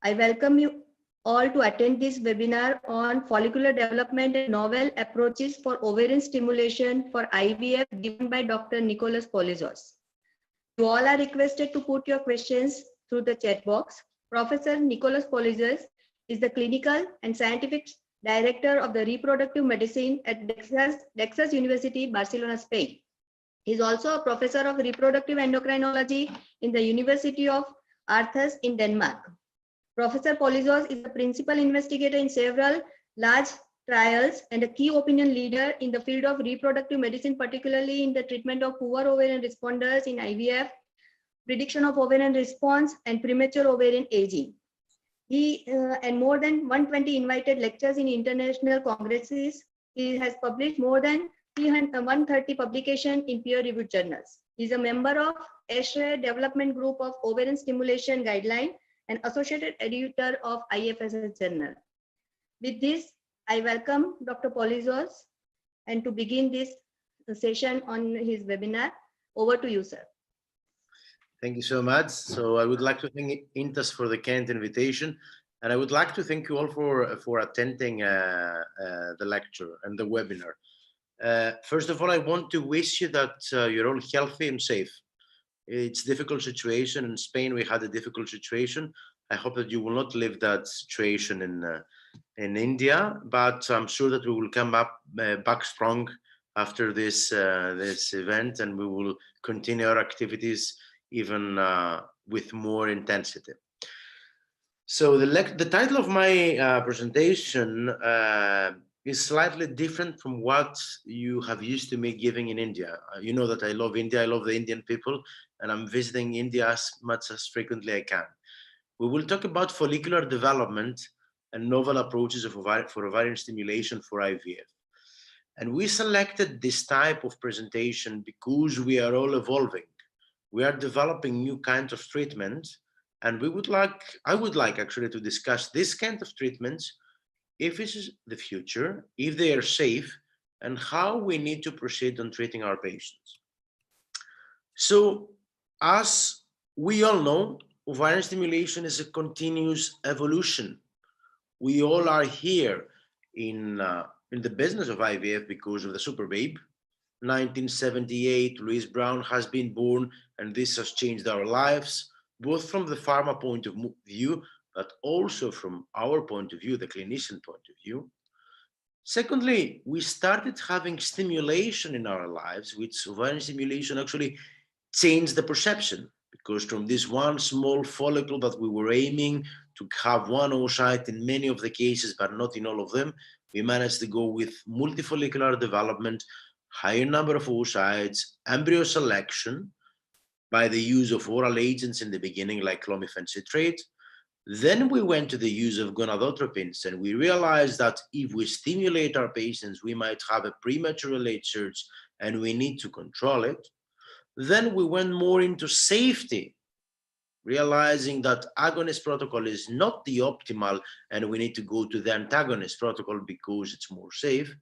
I welcome you all to attend this webinar on follicular development and novel approaches for ovarian stimulation for IVF given by Dr. Nicholas Polizos. You all are requested to put your questions through the chat box. Professor Nicholas Polizos is the clinical and scientific director of the reproductive medicine at Texas University, Barcelona, Spain. He is also a professor of reproductive endocrinology in the University of Aarhus in Denmark. Professor Polizos is the principal investigator in several large trials and a key opinion leader in the field of reproductive medicine, particularly in the treatment of poor ovarian responders in IVF, prediction of ovarian response, and premature ovarian aging. He and more than 120 invited lectures in international congresses. He has published more than 130 publications in peer-reviewed journals. He is a member of ASHRAE Development Group of Ovarian Stimulation Guideline and associated editor of IFSS Journal. With this, I welcome Dr. Polizos, and to begin this session on his webinar, over to you, sir. Thank you so much. So I would like to thank INTAS for the kind invitation, and I would like to thank you all for attending the lecture and the webinar. First of all, I want to wish you that you're all healthy and safe. It's a difficult situation. In Spain, we had a difficult situation. I hope that you will not live that situation in India, but I'm sure that we will come up back strong after this event, and we will continue our activities even with more intensity. So the title of my presentation is slightly different from what you have used to me giving in India. You know that I love India, I love the Indian people, and I'm visiting India as much as frequently I can. We will talk about follicular development and novel approaches for ovarian stimulation for IVF. And we selected this type of presentation because we are all evolving. We are developing new kinds of treatments, and I would like actually to discuss this kind of treatments, if this is the future, if they are safe, and how we need to proceed on treating our patients. So, as we all know, ovarian stimulation is a continuous evolution. We all are here in the business of IVF because of the super babe. 1978, Louise Brown has been born, and this has changed our lives, both from the pharma point of view, but also from our point of view, the clinician point of view. Secondly, we started having stimulation in our lives, which ovarian stimulation actually changed the perception, because from this one small follicle that we were aiming to have one oocyte in many of the cases, but not in all of them, we managed to go with multifollicular development, higher number of oocytes, embryo selection by the use of oral agents in the beginning, like clomiphene citrate. Then we went to the use of gonadotropins, and we realized that if we stimulate our patients, we might have a premature late surge, and we need to control it. Then we went more into safety, realizing that agonist protocol is not the optimal, and we need to go to the antagonist protocol because it's more safe.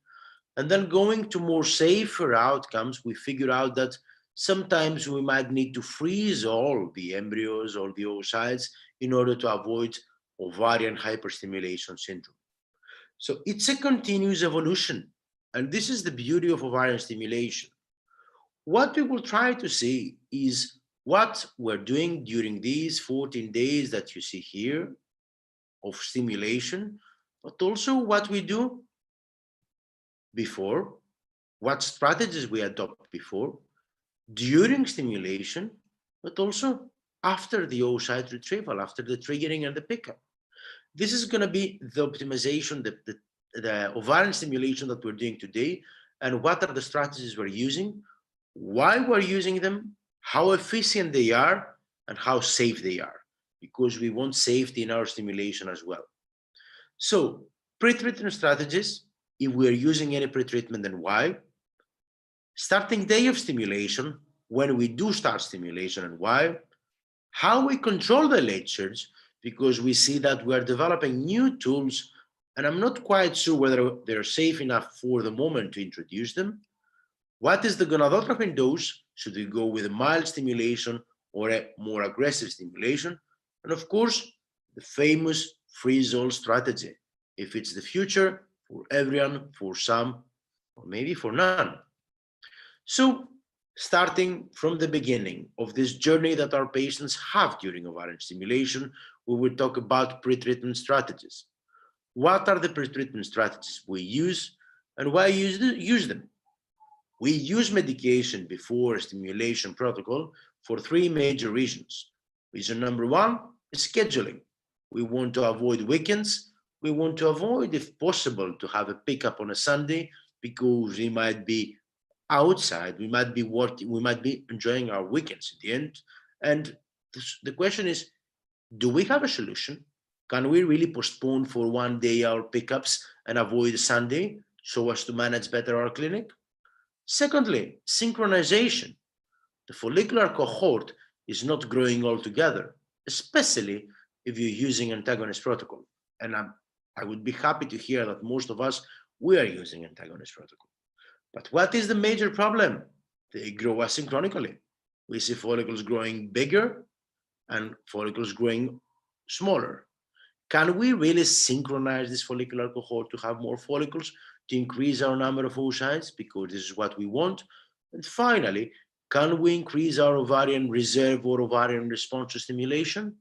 And then going to more safer outcomes, we figure out that sometimes we might need to freeze all the embryos or the oocytes in order to avoid ovarian hyperstimulation syndrome. So it's a continuous evolution, and this is the beauty of ovarian stimulation. What we will try to see is what we're doing during these 14 days that you see here of stimulation, but also what we do before, what strategies we adopt before, during stimulation, but also after the oocyte retrieval, after the triggering and the pickup. This is going to be the optimization, the ovarian stimulation that we're doing today, and what are the strategies we're using, why we're using them, how efficient they are, and how safe they are, because we want safety in our stimulation as well. So, pre-treatment strategies, if we're using any pre-treatment and why, starting day of stimulation, when we do start stimulation and why, how we control the late surge, because we see that we're developing new tools, and I'm not quite sure whether they're safe enough for the moment to introduce them. What is the gonadotropin dose? Should we go with a mild stimulation or a more aggressive stimulation? And of course, the famous freeze-all strategy. If it's the future, for everyone, for some, or maybe for none. So, starting from the beginning of this journey that our patients have during ovarian stimulation, we will talk about pre-treatment strategies. What are the pre-treatment strategies we use and why use them? We use medication before stimulation protocol for three major reasons. Reason number one is scheduling. We want to avoid weekends. We want to avoid, if possible, to have a pickup on a Sunday because we might be outside, we might be working, we might be enjoying our weekends in the end. And the question is, do we have a solution? Can we really postpone for one day our pickups and avoid Sunday so as to manage better our clinic? Secondly, synchronization. The follicular cohort is not growing altogether, especially if you're using antagonist protocol. And I would be happy to hear that most of us, we are using antagonist protocol. But what is the major problem? They grow asynchronically. We see follicles growing bigger and follicles growing smaller. Can we really synchronize this follicular cohort to have more follicles to increase our number of oocytes? Because this is what we want. And finally, can we increase our ovarian reserve or ovarian response to stimulation?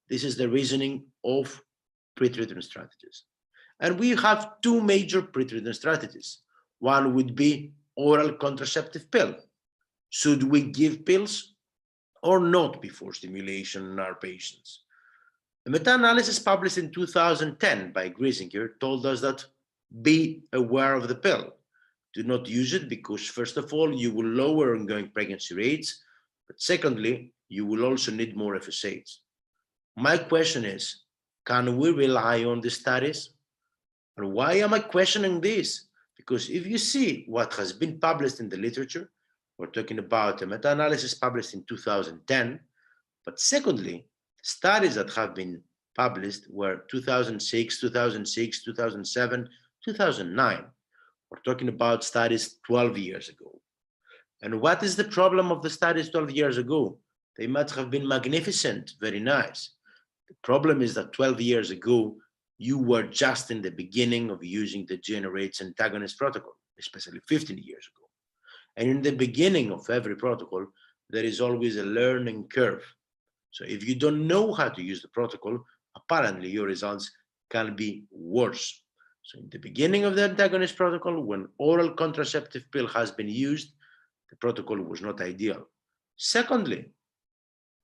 This is the reasoning of pre-treatment strategies. And we have two major pre-treatment strategies. One would be oral contraceptive pill. Should we give pills or not before stimulation in our patients? A meta-analysis published in 2010 by Griesinger told us that be aware of the pill. Do not use it because, first of all, you will lower ongoing pregnancy rates, but secondly, you will also need more FSH. My question is, can we rely on the studies? And why am I questioning this? Because if you see what has been published in the literature, we're talking about a meta-analysis published in 2010, but secondly, studies that have been published were 2006, 2007, 2009. We're talking about studies 12 years ago. And what is the problem of the studies 12 years ago? They might have been magnificent, very nice. The problem is that 12 years ago, you were just in the beginning of using the GnRH antagonist protocol, especially 15 years ago. And in the beginning of every protocol, there is always a learning curve. So if you don't know how to use the protocol, apparently your results can be worse. So in the beginning of the antagonist protocol, when oral contraceptive pill has been used, the protocol was not ideal. Secondly,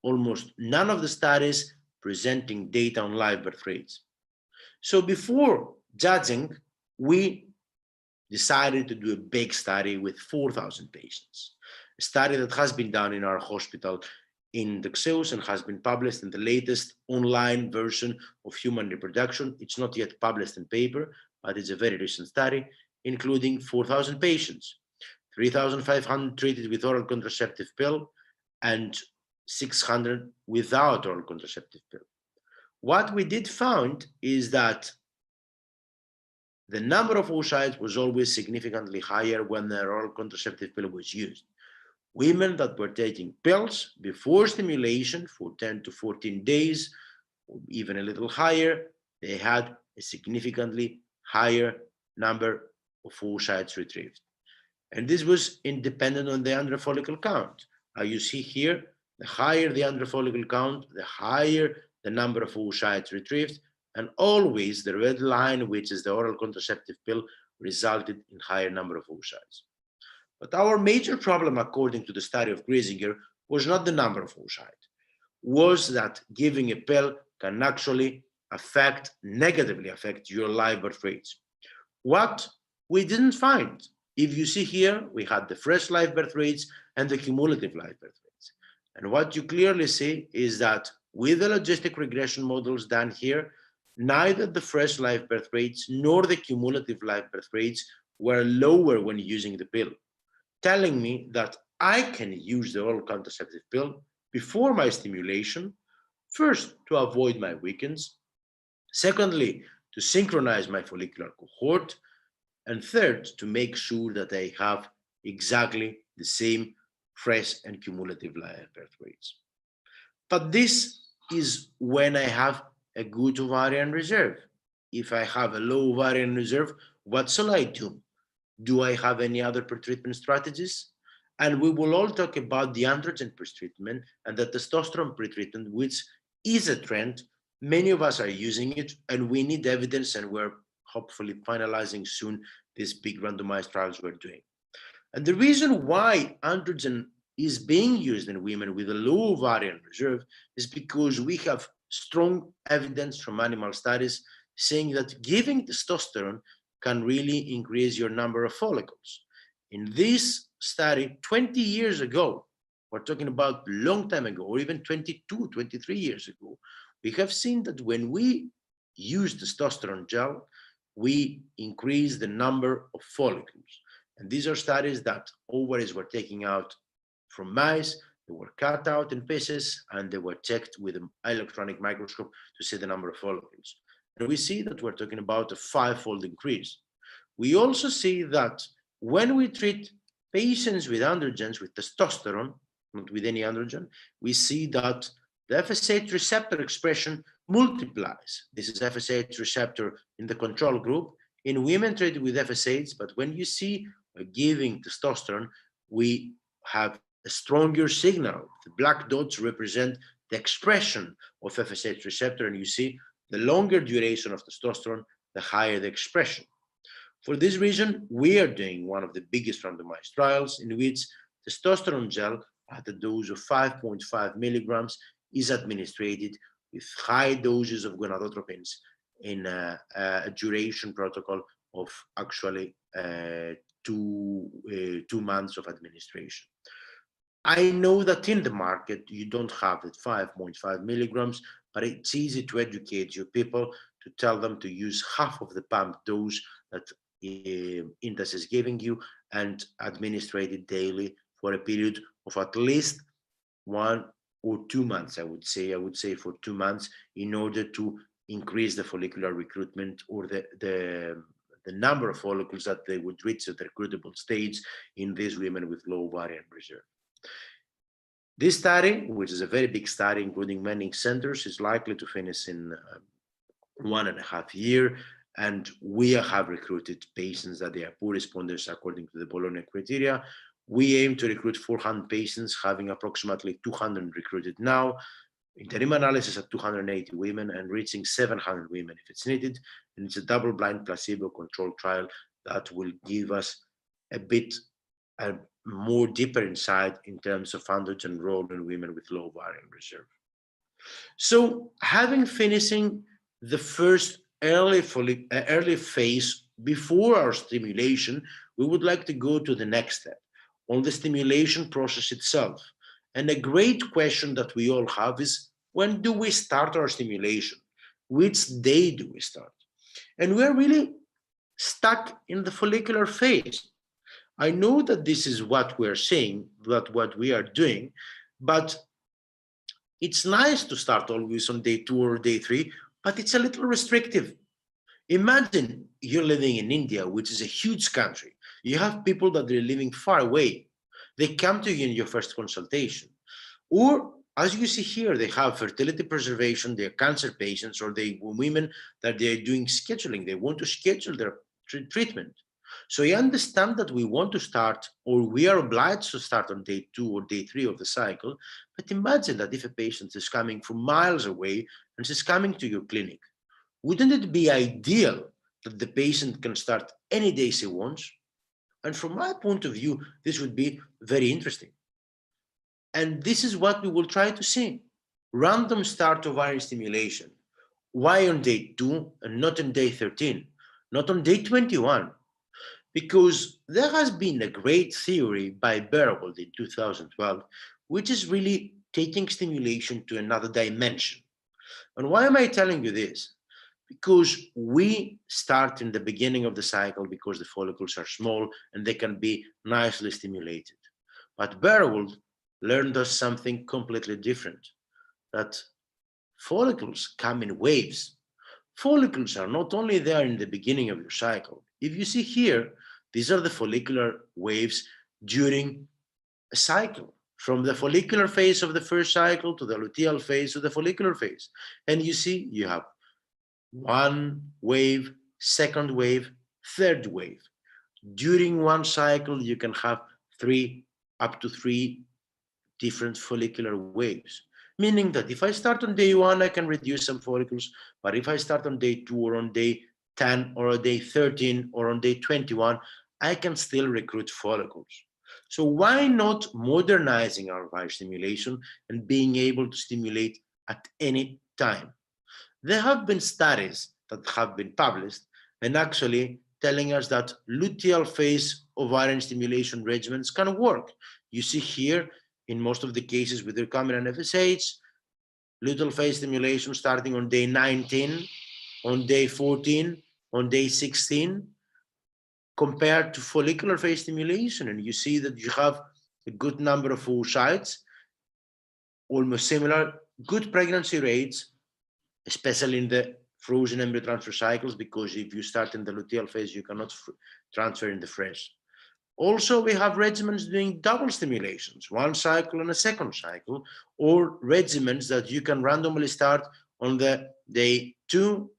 almost none of the studies presenting data on live birth rates. So before judging, we decided to do a big study with 4,000 patients, a study that has been done in our hospital in Dexeus and has been published in the latest online version of Human Reproduction. It's not yet published in paper, but it's a very recent study, including 4,000 patients, 3,500 treated with oral contraceptive pill and 600 without oral contraceptive pill. What we did find is that the number of oocytes was always significantly higher when the oral contraceptive pill was used. Women that were taking pills before stimulation for 10 to 14 days, or even a little higher, they had a significantly higher number of oocytes retrieved. And this was independent on the androgen follicle count. As you see here, the higher the androgen follicle count, the higher the number of oocytes retrieved, and always the red line, which is the oral contraceptive pill, resulted in higher number of oocytes. But our major problem, according to the study of Griesinger, was not the number of oocytes, was that giving a pill can actually negatively affect your live birth rates. What we didn't find, if you see here, we had the fresh live birth rates and the cumulative live birth rates. And what you clearly see is that with the logistic regression models done here, neither the fresh live birth rates nor the cumulative live birth rates were lower when using the pill, telling me that I can use the oral contraceptive pill before my stimulation, first, to avoid my weekends, secondly, to synchronize my follicular cohort, and third, to make sure that I have exactly the same fresh and cumulative live birth rates. But this is when I have a good ovarian reserve? If I have a low ovarian reserve, what shall I do? Do I have any other pretreatment strategies? And we will all talk about the androgen pretreatment and the testosterone pretreatment, which is a trend. Many of us are using it, and we need evidence, and we're hopefully finalizing soon these big randomized trials we're doing. And the reason why androgen is being used in women with a low ovarian reserve is because we have strong evidence from animal studies saying that giving testosterone can really increase your number of follicles. In this study, 20 years ago, we're talking about a long time ago, or even 22, 23 years ago, we have seen that when we use testosterone gel, we increase the number of follicles. And these are studies that ovaries were taken out from mice, they were cut out in pieces, and they were checked with an electronic microscope to see the number of follicles. And we see that we're talking about a 5-fold increase. We also see that when we treat patients with androgens, with testosterone, not with any androgen, we see that the FSH receptor expression multiplies. This is FSH receptor in the control group in women treated with FSH, but when you see giving testosterone, we have a stronger signal. The black dots represent the expression of FSH receptor, and you see the longer duration of testosterone, the higher the expression. For this reason, we are doing one of the biggest randomized trials in which testosterone gel at a dose of 5.5 milligrams is administered with high doses of gonadotropins in a duration protocol of actually 2 months of administration. I know that in the market, you don't have it 5.5 milligrams, but it's easy to educate your people to tell them to use half of the pump dose that Intas is giving you and administer it daily for a period of at least 1 or 2 months, I would say for 2 months, in order to increase the follicular recruitment or the number of follicles that they would reach at the recruitable stage in these women with low ovarian reserve. This study, which is a very big study, including many centers, is likely to finish in 1.5 years, and we have recruited patients that they are poor responders according to the Bologna criteria. We aim to recruit 400 patients, having approximately 200 recruited now. Interim analysis at 280 women and reaching 700 women if it's needed. And it's a double-blind placebo-controlled trial that will give us a bit more deeper insight in terms of androgen role in women with low ovarian reserve. So having finishing the first early phase before our stimulation, we would like to go to the next step on the stimulation process itself. And a great question that we all have is, when do we start our stimulation? Which day do we start? And we're really stuck in the follicular phase. I know that this is what we're saying, that what we are doing, but it's nice to start always on day 2 or day 3, but it's a little restrictive. Imagine you're living in India, which is a huge country. You have people that are living far away. They come to you in your first consultation. Or, as you see here, they have fertility preservation, they're cancer patients, or they women that they're doing scheduling. They want to schedule their treatment. So I understand that we want to start, or we are obliged to start on day 2 or day 3 of the cycle. But imagine that if a patient is coming from miles away and she's coming to your clinic, wouldn't it be ideal that the patient can start any day she wants? And from my point of view, this would be very interesting. And this is what we will try to see. Random start ovarian stimulation. Why on day 2 and not on day 13? Not on day 21? Because there has been a great theory by Berwold in 2012, which is really taking stimulation to another dimension. And why am I telling you this? Because we start in the beginning of the cycle because the follicles are small and they can be nicely stimulated. But Berwold learned us something completely different, that follicles come in waves. Follicles are not only there in the beginning of your cycle. If you see here, these are the follicular waves during a cycle. from the follicular phase of the first cycle to the luteal phase of the follicular phase. And you see, you have one wave, second wave, third wave. During one cycle, you can have up to three different follicular waves, meaning that if I start on day 1, I can reduce some follicles, but if I start on day 2 or on day 10 or on day 13 or on day 21, I can still recruit follicles. So why not modernizing our biostimulation and being able to stimulate at any time? There have been studies that have been published and actually telling us that luteal phase ovarian stimulation regimens can work. You see here, in most of the cases with recombinant FSH, luteal phase stimulation starting on day 19, on day 14, on day 16, compared to follicular phase stimulation. And you see that you have a good number of oocytes, almost similar, good pregnancy rates, especially in the frozen embryo transfer cycles, because if you start in the luteal phase, you cannot transfer in the fresh. Also, we have regimens doing double stimulations, one cycle and a second cycle, or regimens that you can randomly start on the day 2,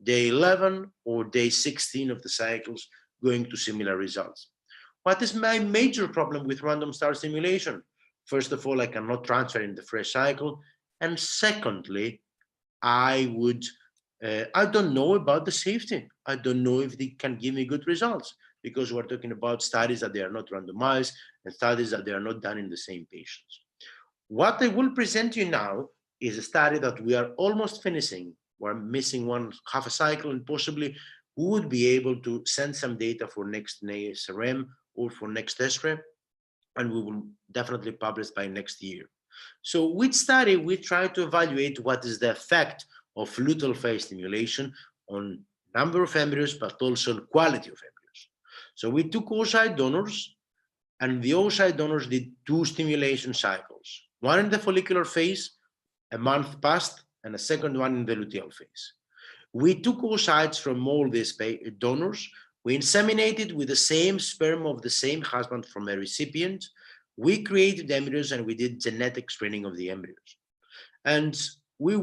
day 11, or day 16 of the cycles, going to similar results. What is my major problem with random start stimulation? First of all, I cannot transfer in the fresh cycle. And secondly, I don't know about the safety. I don't know if they can give me good results, because we're talking about studies that they are not randomized and studies that they are not done in the same patients. What I will present you now is a study that we are almost finishing. We're missing half a cycle, and possibly we would be able to send some data for next NASRM or for next ESRM, and we will definitely publish by next year. So with study, we try to evaluate what is the effect of luteal phase stimulation on number of embryos, but also on quality of embryos. So we took oocyte donors, and the oocyte donors did 2 stimulation cycles, one in the follicular phase, a month passed, and a second one in the luteal phase. We took oocytes from all these donors. We inseminated with the same sperm of the same husband from a recipient. We created embryos and we did genetic screening of the embryos. And we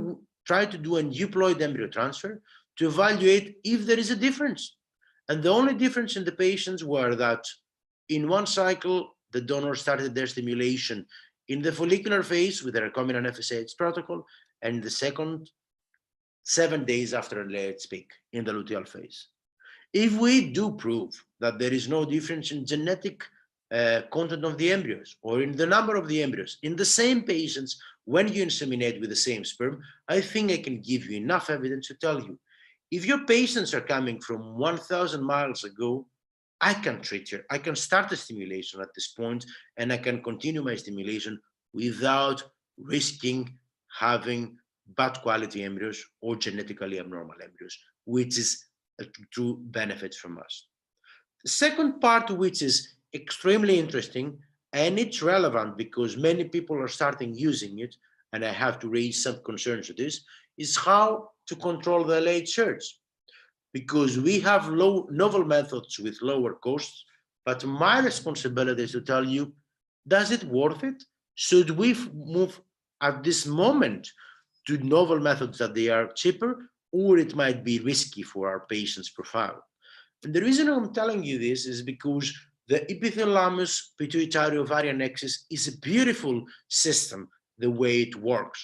tried to do a euploid embryo transfer to evaluate if there is a difference. And the only difference in the patients were that in one cycle, the donor started their stimulation in the follicular phase with a recombinant FSH protocol, and the second 7 days after its peak in the luteal phase. If we do prove that there is no difference in genetic content of the embryos or in the number of the embryos in the same patients when you inseminate with the same sperm, I think I can give you enough evidence to tell you, if your patients are coming from 1,000 miles ago, I can treat you. I can start the stimulation at this point, and I can continue my stimulation without risking having bad quality embryos or genetically abnormal embryos, which is a true benefit from us. The second part, which is extremely interesting, and it's relevant because many people are starting using it, and I have to raise some concerns to this, is how to control the late surge. Because we have novel methods with lower costs, but my responsibility is to tell you, does it worth it? Should we move at this moment to novel methods that they are cheaper, or it might be risky for our patient's profile? And the reason I'm telling you this is because the epithalamus pituitary ovarian axis is a beautiful system, the way it works.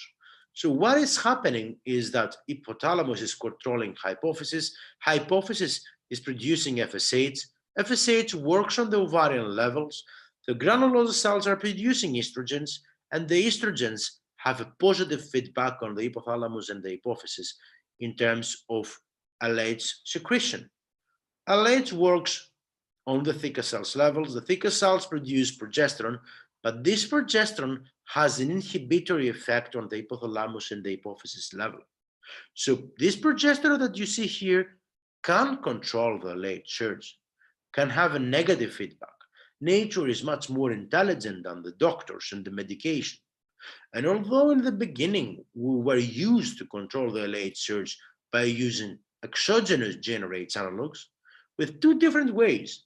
So what is happening is that hypothalamus is controlling hypophysis, hypophysis is producing FSH, FSH works on the ovarian levels, the granulosa cells are producing estrogens, and the estrogens have a positive feedback on the hypothalamus and the hypophysis in terms of LH secretion. LH works on the thicker cells levels. The thicker cells produce progesterone, but this progesterone has an inhibitory effect on the hypothalamus and the hypophysis level. So this progesterone that you see here can control the late surge, can have a negative feedback. Nature is much more intelligent than the doctors and the medication. And although in the beginning we were used to control the late surge by using exogenous generates analogs with 2 different ways.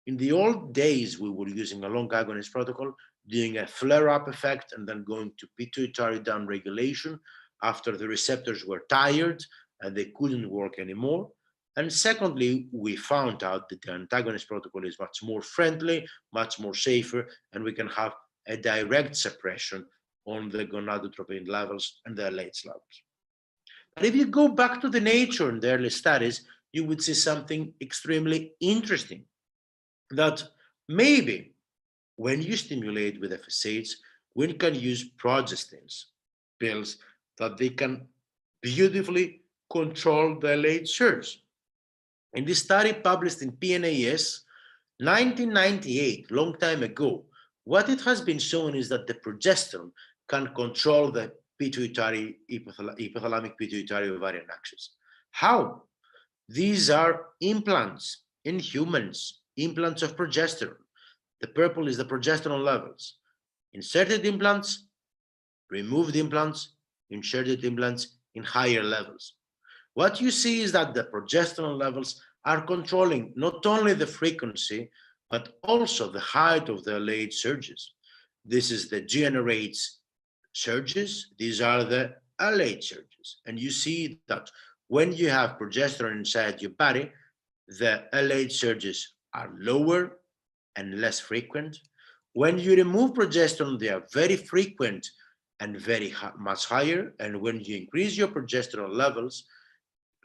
In the old days, we were using a long agonist protocol. doing a flare-up effect and then going to pituitary downregulation after the receptors were tired and they couldn't work anymore. And secondly, we found out that the antagonist protocol is much more friendly, much more safer, and we can have a direct suppression on the gonadotropin levels and the LH levels. But if you go back to the nature in the early studies, you would see something extremely interesting, that maybe when you stimulate with FSH, we can use progestins, pills, that they can beautifully control the LH surge. In this study published in PNAS, 1998, long time ago, what it has been shown is that the progesterone can control the pituitary, hypothalamic pituitary ovarian axis. How? These are implants in humans, implants of progesterone. The purple is the progesterone levels. Inserted implants, removed implants, inserted implants in higher levels. What you see is that the progesterone levels are controlling not only the frequency, but also the height of the LH surges. This is the GnRH surges. These are the LH surges. And you see that when you have progesterone inside your body, the LH surges are lower and less frequent. When you remove progesterone, they are very frequent and very much higher. And when you increase your progesterone levels,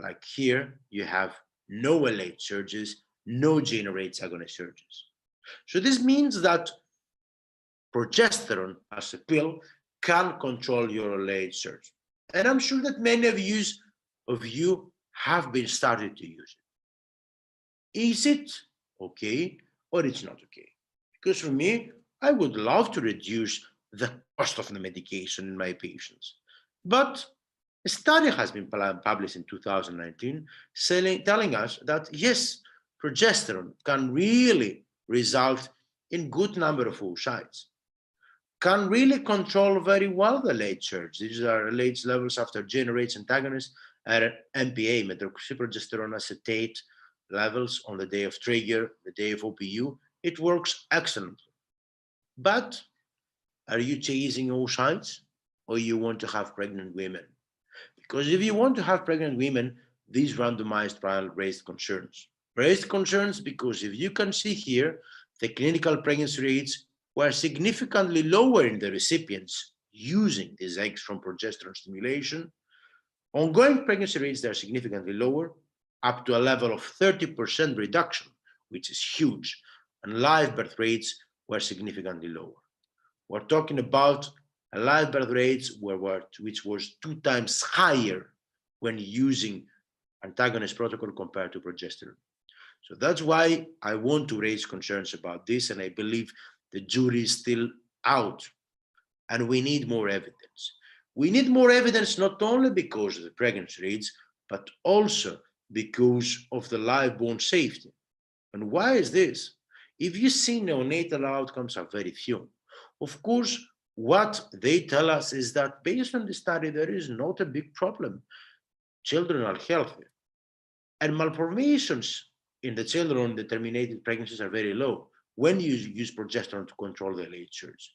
like here, you have no LH surges, no GnRH agonist surges. So this means that progesterone as a pill can control your LH surge. And I'm sure that many of you have been started to use it. Is it okay or it's not okay? Because for me, I would love to reduce the cost of the medication in my patients. But a study has been published in 2019 telling us that yes, progesterone can really result in good number of oocytes, can really control very well the LH surge. These are LH levels after GnRH antagonist at MPA, medroxyprogesterone acetate levels on the day of trigger, the day of OPU. It works excellently. But are you chasing oocytes or you want to have pregnant women? Because if you want to have pregnant women, these randomized trial raised concerns. Raised concerns because if you can see here, the clinical pregnancy rates were significantly lower in the recipients using these eggs from progesterone stimulation. Ongoing pregnancy rates, they are significantly lower, up to a level of 30% reduction, which is huge. And live birth rates were significantly lower. We're talking about a live birth rates which was 2 times higher when using antagonist protocol compared to progesterone. So that's why I want to raise concerns about this, and I believe the jury is still out, and we need more evidence. We need more evidence not only because of the pregnancy rates, but also because of the live-born safety. And why is this? If you see neonatal outcomes are very few. Of course, what they tell us is that based on the study, there is not a big problem. Children are healthy. And malformations in the children in the terminated pregnancies are very low when you use progesterone to control the LH surge.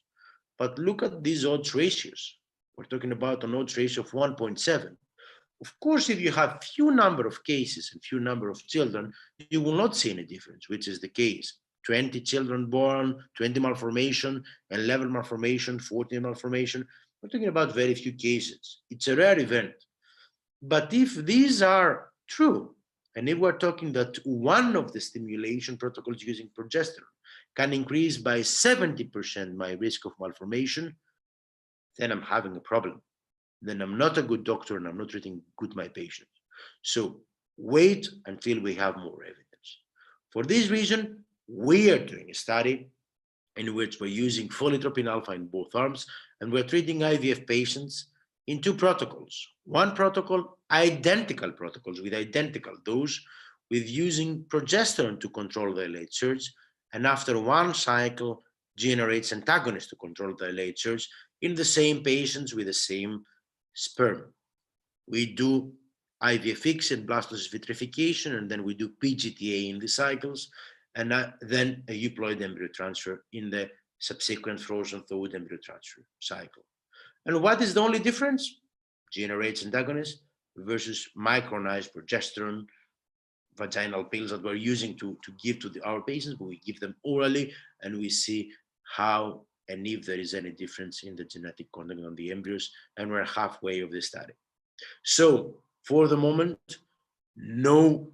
But look at these odds ratios. We're talking about an odds ratio of 1.7. Of course, if you have few number of cases and few number of children, you will not see any difference, which is the case. 20 children born, 20 malformation, 11 malformation, 14 malformation. We're talking about very few cases. It's a rare event. But if these are true, and if we're talking that one of the stimulation protocols using progesterone can increase by 70% my risk of malformation, then I'm having a problem. Then I'm not a good doctor and I'm not treating good my patients. So wait until we have more evidence. For this reason, we are doing a study in which we're using folitropin alpha in both arms, and we're treating IVF patients in 2 protocols. One protocol, identical protocols with identical dose, with using progesterone to control the LH surge, and after 1 cycle, GnRH antagonist to control the LH surge in the same patients with the same sperm. We do IVFX and blastocyst vitrification, and then we do PGTA in the cycles, and then a euploid embryo transfer in the subsequent frozen thawed embryo transfer cycle. And what is the only difference? GnRH antagonist versus micronized progesterone vaginal pills that we're using to give to our patients, but we give them orally and we see how and if there is any difference in the genetic content on the embryos, and we're halfway of the study. So for the moment, no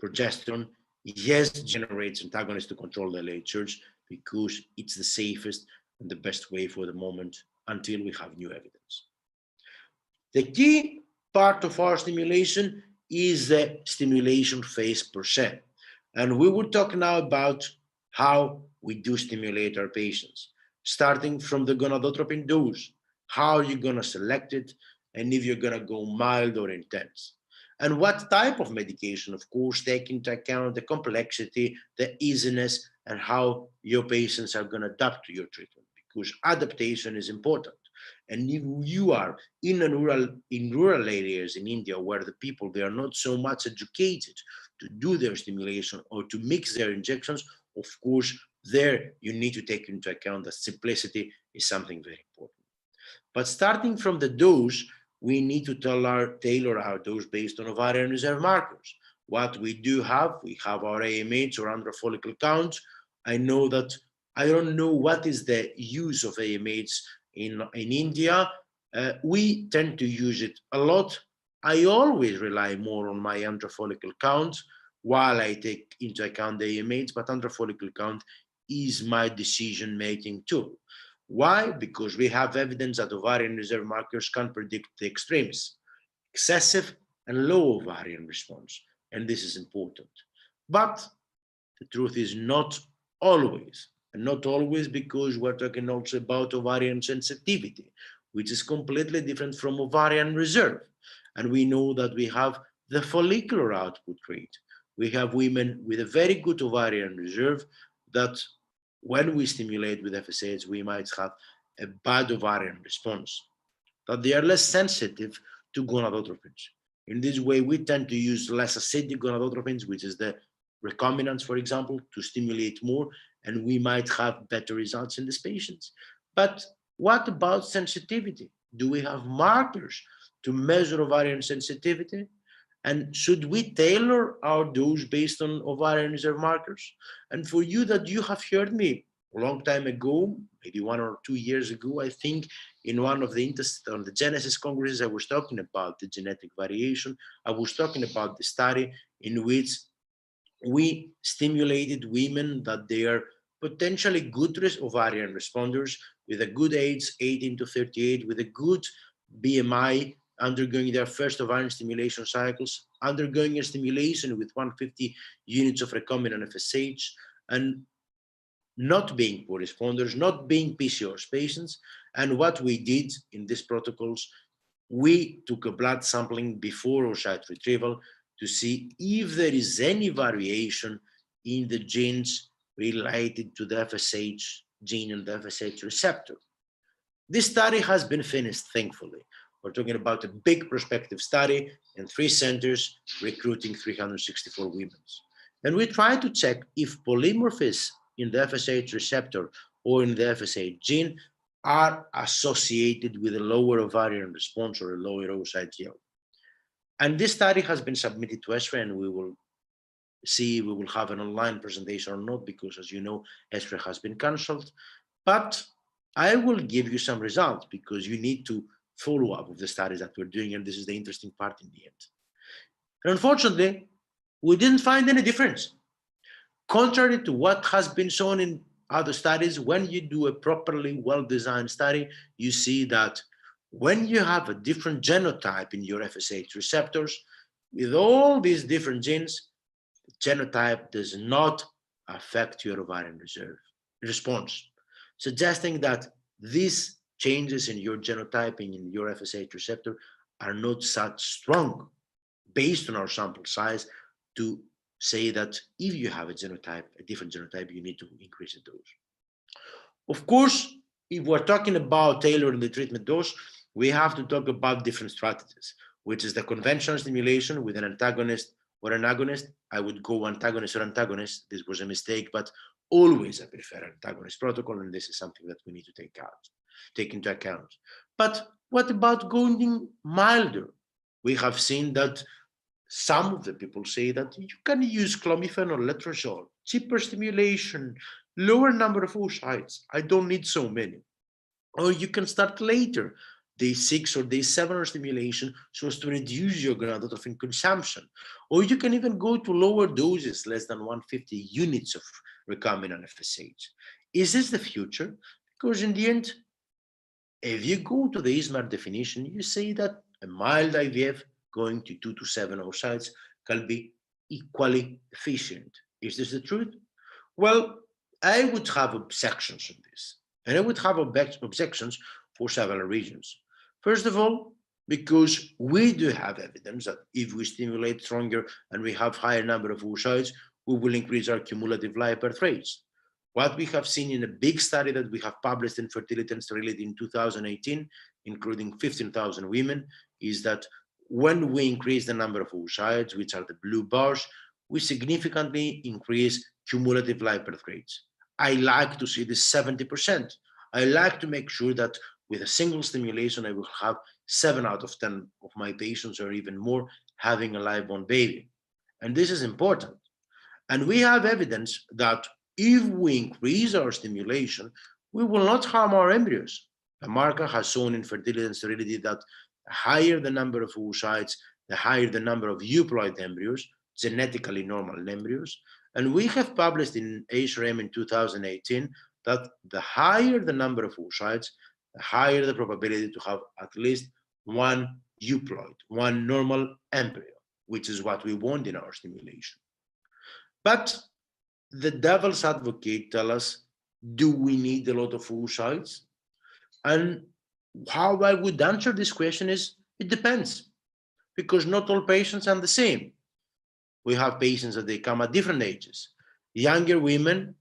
progesterone. Yes, GnRH antagonist to control the late surge because it's the safest and the best way for the moment until we have new evidence. The key part of our stimulation is the stimulation phase per se. And we will talk now about how we do stimulate our patients, starting from the gonadotropin dose, how you're going to select it, and if you're going to go mild or intense. And what type of medication, of course, take into account the complexity, the easiness, and how your patients are going to adapt to your treatment, because adaptation is important. And if you are in rural areas in India where the people, they are not so much educated to do their stimulation or to mix their injections, of course, there you need to take into account that simplicity is something very important. But starting from the dose, we need to tailor our dose based on ovarian reserve markers. What we do have, we have our AMH or andro follicle count. I know that I don't know what is the use of AMH in India. We tend to use it a lot. I always rely more on my andro follicle count while I take into account the AMH, but andro follicle count is my decision-making tool. Why? Because we have evidence that ovarian reserve markers can predict the extremes, excessive and low ovarian response, and this is important. But the truth is not always, and not always because we're talking also about ovarian sensitivity, which is completely different from ovarian reserve. And we know that we have the follicular output rate. We have women with a very good ovarian reserve that when we stimulate with FSH, we might have a bad ovarian response, that they are less sensitive to gonadotropins. In this way, we tend to use less acidic gonadotropins, which is the recombinants, for example, to stimulate more, and we might have better results in these patients. But what about sensitivity? Do we have markers to measure ovarian sensitivity? And should we tailor our dose based on ovarian reserve markers? And for you that you have heard me a long time ago, maybe 1 or 2 years ago, I think in one of the on the Genesis Congresses, I was talking about the genetic variation. I was talking about the study in which we stimulated women that they are potentially good ovarian responders with a good age, 18 to 38, with a good BMI, undergoing their first ovarian stimulation cycles, undergoing a stimulation with 150 units of recombinant FSH, and not being poor responders, not being PCOS patients. And what we did in these protocols, we took a blood sampling before oocyte retrieval to see if there is any variation in the genes related to the FSH gene and the FSH receptor. This study has been finished, thankfully. We're talking about a big prospective study in 3 centers recruiting 364 women. And we try to check if polymorphisms in the FSH receptor or in the FSH gene are associated with a lower ovarian response or a lower oocyte yield. And this study has been submitted to ESRE, and we will see if we will have an online presentation or not, because as you know, ESRE has been canceled. But I will give you some results because you need to follow up with the studies that we're doing, and this is the interesting part in the end. And unfortunately, we didn't find any difference. Contrary to what has been shown in other studies, when you do a properly well-designed study, you see that when you have a different genotype in your FSH receptors, with all these different genes, the genotype does not affect your ovarian reserve response, suggesting that these changes in your genotyping in your FSH receptor are not such strong based on our sample size to say that if you have a genotype, a different genotype, you need to increase the dose. Of course, if we're talking about tailoring the treatment dose, we have to talk about different strategies, which is the conventional stimulation with an antagonist or an agonist. I would go antagonist or antagonist. This was a mistake, but always I prefer antagonist protocol, and this is something that we need to take into account. But what about going milder? We have seen that some of the people say that you can use clomiphene or letrozole, cheaper stimulation, lower number of oocytes. I don't need so many. Or you can start later, day 6 or day 7 of stimulation, so as to reduce your gonadotrophin consumption. Or you can even go to lower doses, less than 150 units of recombinant FSH. Is this the future? Because in the end, if you go to the ISMAR definition, you say that a mild IVF going to 2 to 7 oocytes can be equally efficient. Is this the truth? Well, I would have objections on this. And I would have objections for several reasons. First of all, because we do have evidence that if we stimulate stronger and we have higher number of oocytes, we will increase our cumulative live birth rates. What we have seen in a big study that we have published in Fertility and Sterility in 2018, including 15,000 women, is that when we increase the number of oocytes, which are the blue bars, we significantly increase cumulative live birth rates. I like to see this 70%. I like to make sure that with a single stimulation, I will have 7 out of 10 of my patients or even more having a live-born baby. And this is important. And we have evidence that if we increase our stimulation, we will not harm our embryos. Marca has shown in Fertility and Sterility that the higher the number of oocytes, the higher the number of euploid embryos, genetically normal embryos. And we have published in HRM in 2018 that the higher the number of oocytes, the higher the probability to have at least one euploid, one normal embryo, which is what we want in our stimulation. But the devil's advocate tell us, do we need a lot of oocytes? And how I would answer this question is, it depends, because not all patients are the same. We have patients that they come at different ages. Younger women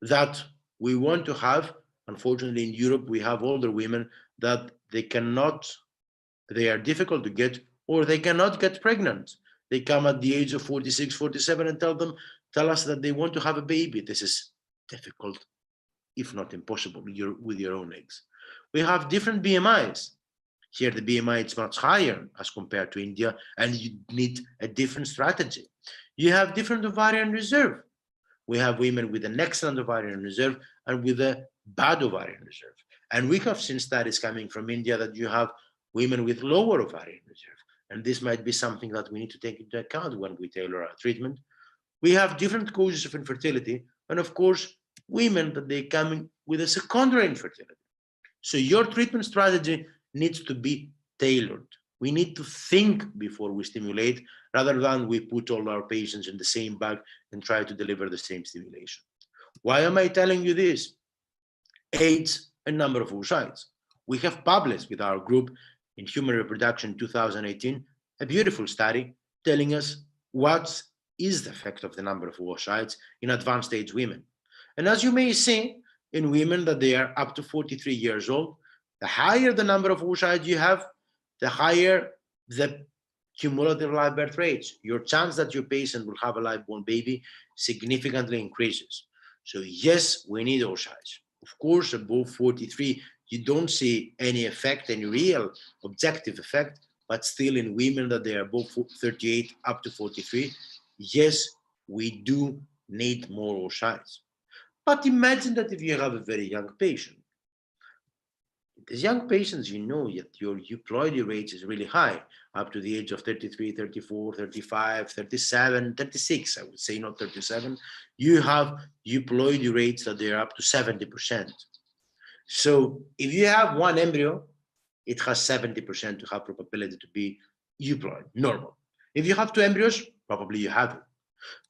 that we want to have, unfortunately in Europe, we have older women that they are difficult to get, or they cannot get pregnant. They come at the age of 46, 47 and tell us that they want to have a baby. This is difficult, if not impossible, with your own eggs. We have different BMIs. Here the BMI is much higher as compared to India, and you need a different strategy. You have different ovarian reserve. We have women with an excellent ovarian reserve and with a bad ovarian reserve. And we have seen studies coming from India that you have women with lower ovarian reserve. And this might be something that we need to take into account when we tailor our treatment. We have different causes of infertility, and of course, women that they come in with a secondary infertility. So your treatment strategy needs to be tailored. We need to think before we stimulate, rather than we put all our patients in the same bag and try to deliver the same stimulation. Why am I telling you this? Age and number of oocytes. We have published with our group in Human Reproduction 2018 a beautiful study telling us what is the effect of the number of oocytes in advanced age women. And as you may see, in women that they are up to 43 years old, the higher the number of oocytes you have, the higher the cumulative live birth rates. Your chance that your patient will have a live-born baby significantly increases. So yes, we need oocytes. Of course, above 43, you don't see any effect, any real objective effect, but still in women that they are above 38 up to 43, yes, we do need more oocytes. But imagine that if you have a very young patient. These young patients, you know that your euploidy rate is really high, up to the age of 33, 34, 35, 37, 36, I would say, not 37. You have euploidy rates that they are up to 70%. So if you have one embryo, it has 70% to have probability to be euploid, normal. If you have 2 embryos, probably you have it.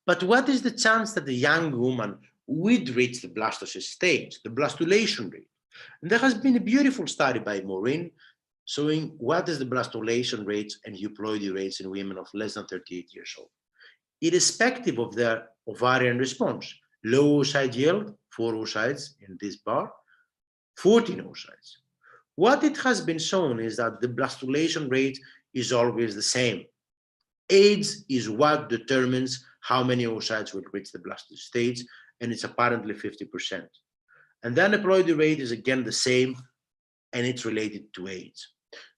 But what is the chance that the young woman would reach the blastocyst stage, the blastulation rate? And there has been a beautiful study by Maureen showing what is the blastulation rates and euploidy rates in women of less than 38 years old, irrespective of their ovarian response. Low oocyte yield, 4 oocytes in this bar, 14 oocytes. What it has been shown is that the blastulation rate is always the same. Age is what determines how many oocytes will reach the blastocyst stage, and it's apparently 50%. And the aneuploidy rate is again the same, and it's related to age.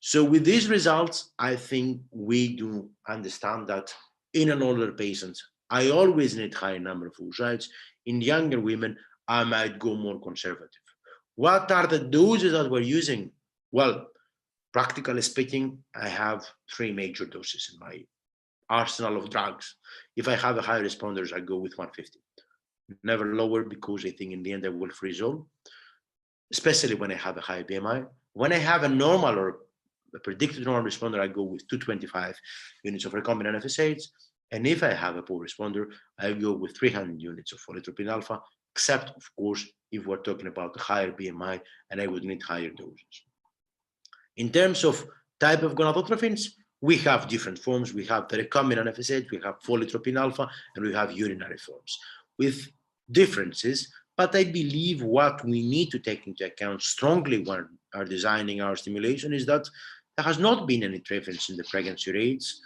So with these results, I think we do understand that in an older patient, I always need high number of oocytes. In younger women, I might go more conservative. What are the doses that we're using? Well, practically speaking, I have 3 major doses in my arsenal of drugs. If I have a high responders, I go with 150. Never lower, because I think in the end I will freeze all, especially when I have a high BMI. When I have a normal or a predicted normal responder, I go with 225 units of recombinant FSH. And if I have a poor responder, I go with 300 units of folitropin alpha, except, of course, if we're talking about a higher BMI and I would need higher doses. In terms of type of gonadotrophins, we have different forms. We have the recombinant FSH, we have folitropin alpha, and we have urinary forms with differences. But I believe what we need to take into account strongly when are designing our stimulation is that there has not been any difference in the pregnancy rates.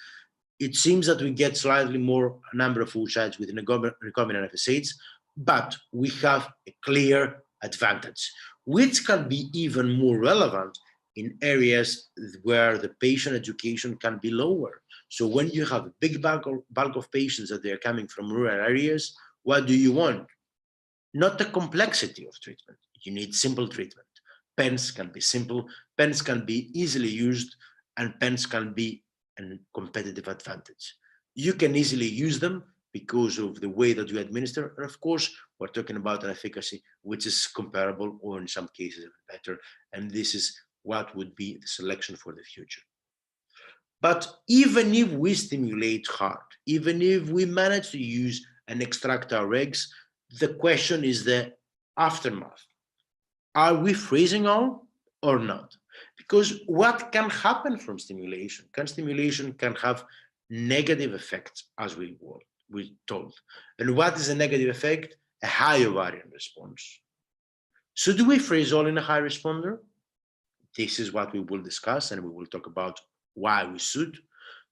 It seems that we get slightly more number of oocytes with recombinant FSH, but we have a clear advantage, which can be even more relevant in areas where the patient education can be lower. So when you have a big bulk of patients that they're coming from rural areas, what do you want? Not the complexity of treatment. You need simple treatment. Pens can be simple, pens can be easily used, and pens can be a competitive advantage. You can easily use them because of the way that you administer. And of course, we're talking about an efficacy which is comparable or in some cases better. And this is what would be the selection for the future. But even if we stimulate hard, even if we manage to use and extract our eggs, the question is the aftermath. Are we freezing all or not? Because what can happen from stimulation? Stimulation can have negative effects, as we told. And what is a negative effect? A high ovarian response. So do we freeze all in a high responder? This is what we will discuss, and we will talk about why we should.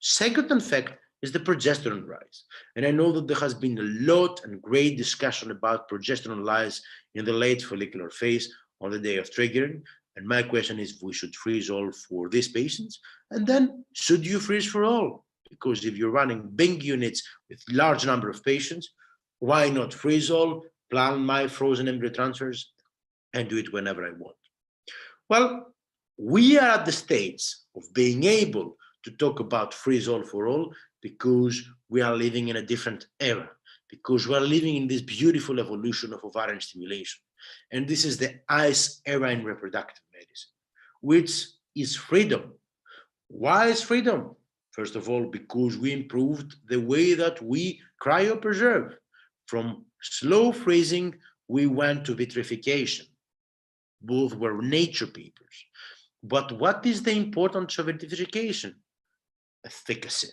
Second effect is the progesterone rise. And I know that there has been a lot and great discussion about progesterone rise in the late follicular phase on the day of triggering. And my question is if we should freeze all for these patients, and then should you freeze for all? Because if you're running big units with large number of patients, why not freeze all, plan my frozen embryo transfers, and do it whenever I want? Well, we are at the stage of being able to talk about freeze all for all because we are living in a different era, because we are living in this beautiful evolution of ovarian stimulation. And this is the ICE era in reproductive medicine, which is freedom. Why is freedom? First of all, because we improved the way that we cryopreserve. From slow freezing, we went to vitrification. Both were nature papers. But what is the importance of vitrification? Efficacy.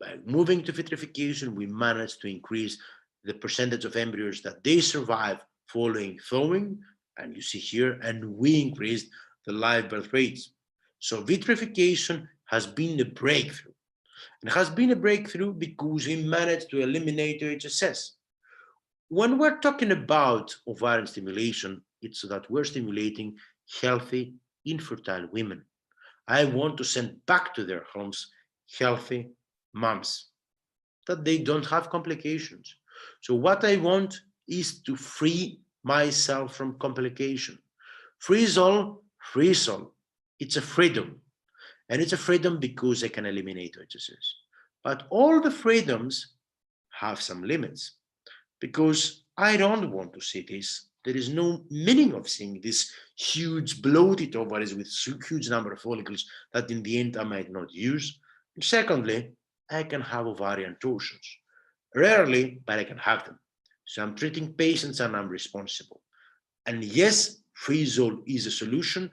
By moving to vitrification, we managed to increase the percentage of embryos that they survive following thawing, and you see here, and we increased the live birth rates. So vitrification has been a breakthrough. And it has been a breakthrough because we managed to eliminate HSS. When we're talking about ovarian stimulation, it's so that we're stimulating healthy, infertile women. I want to send back to their homes healthy moms, that they don't have complications. So what I want is to free myself from complication. Freeze all, freeze all. It's a freedom. And it's a freedom because I can eliminate HSS. But all the freedoms have some limits, because I don't want to see this. There is no meaning of seeing this huge bloated ovaries with huge number of follicles that in the end I might not use. And secondly, I can have ovarian torsions. Rarely, but I can have them. So I'm treating patients and I'm responsible. And yes, freeze-all is a solution,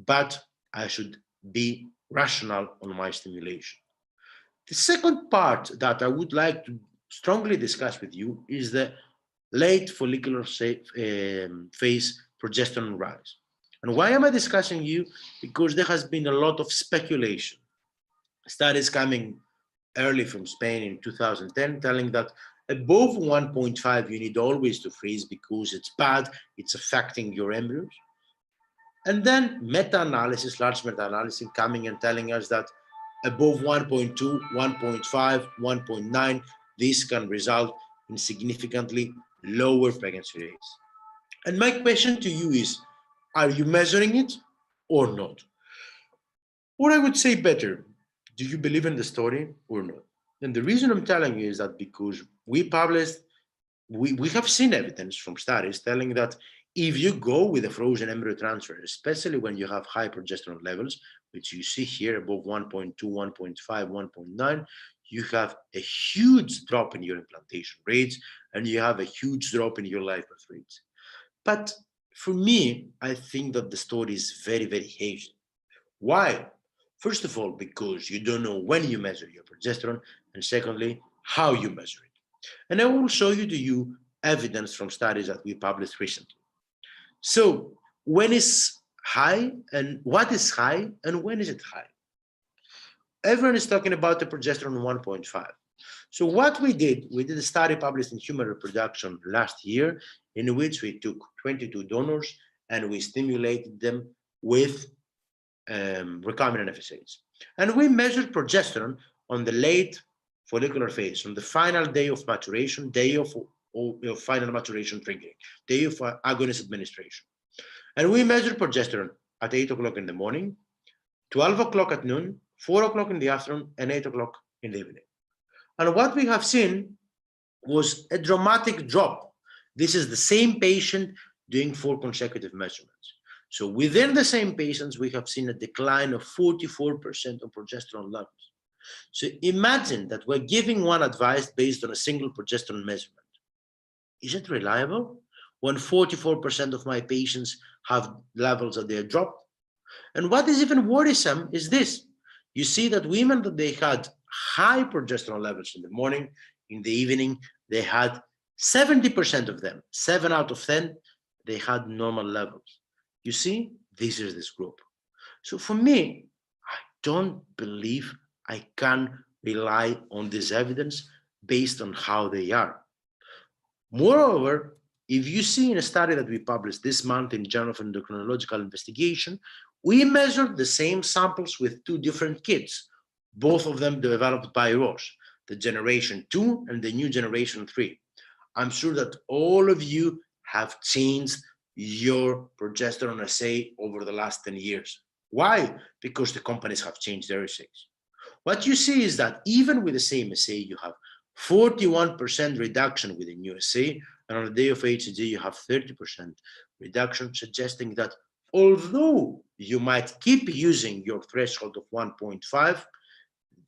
but I should be rational on my stimulation. The second part that I would like to strongly discuss with you is the late follicular phase progesterone rise. And why am I discussing you? Because there has been a lot of speculation. Studies coming early from Spain in 2010 telling that Above 1.5, you need always to freeze because it's bad, it's affecting your embryos. And then meta-analysis, large meta-analysis coming and telling us that above 1.2, 1.5, 1.9, this can result in significantly lower pregnancy rates. And my question to you is, are you measuring it or not? Or I would say better, do you believe in the story or not? And the reason I'm telling you is that because we have seen evidence from studies telling that if you go with a frozen embryo transfer, especially when you have high progesterone levels, which you see here above 1.2, 1.5, 1.9, you have a huge drop in your implantation rates and you have a huge drop in your live birth rates. But for me, I think that the story is very, very hazy. Why? First of all, because you don't know when you measure your progesterone, and secondly, how you measure it. And I will show you evidence from studies that we published recently. So when is high and what is high and when is it high? Everyone is talking about the progesterone 1.5. So what we did a study published in Human Reproduction last year in which we took 22 donors and we stimulated them with recombinant FSHs. And we measured progesterone on the late follicular phase, on the final day of maturation, day of final maturation triggering, day of agonist administration. And we measured progesterone at 8 o'clock in the morning, 12 o'clock at noon, 4 o'clock in the afternoon, and 8 o'clock in the evening. And what we have seen was a dramatic drop. This is the same patient doing 4 consecutive measurements. So within the same patients, we have seen a decline of 44% of progesterone levels. So imagine that we're giving one advice based on a single progesterone measurement. Is it reliable when 44% of my patients have levels that they are dropped? And what is even worrisome is this. You see that women that they had high progesterone levels in the morning, in the evening, they had 70% of them, 7 out of 10, they had normal levels. You see, this is this group. So for me, I don't believe I can rely on this evidence based on how they are. Moreover, if you see in a study that we published this month in Journal of Endocrinological Investigation, we measured the same samples with 2 different kits, both of them developed by Roche, the generation 2 and the new generation 3. I'm sure that all of you have changed your progesterone assay over the last 10 years. Why? Because the companies have changed their assays. What you see is that even with the same assay, you have 41% reduction with the new assay, and on the day of HCG, you have 30% reduction, suggesting that although you might keep using your threshold of 1.5,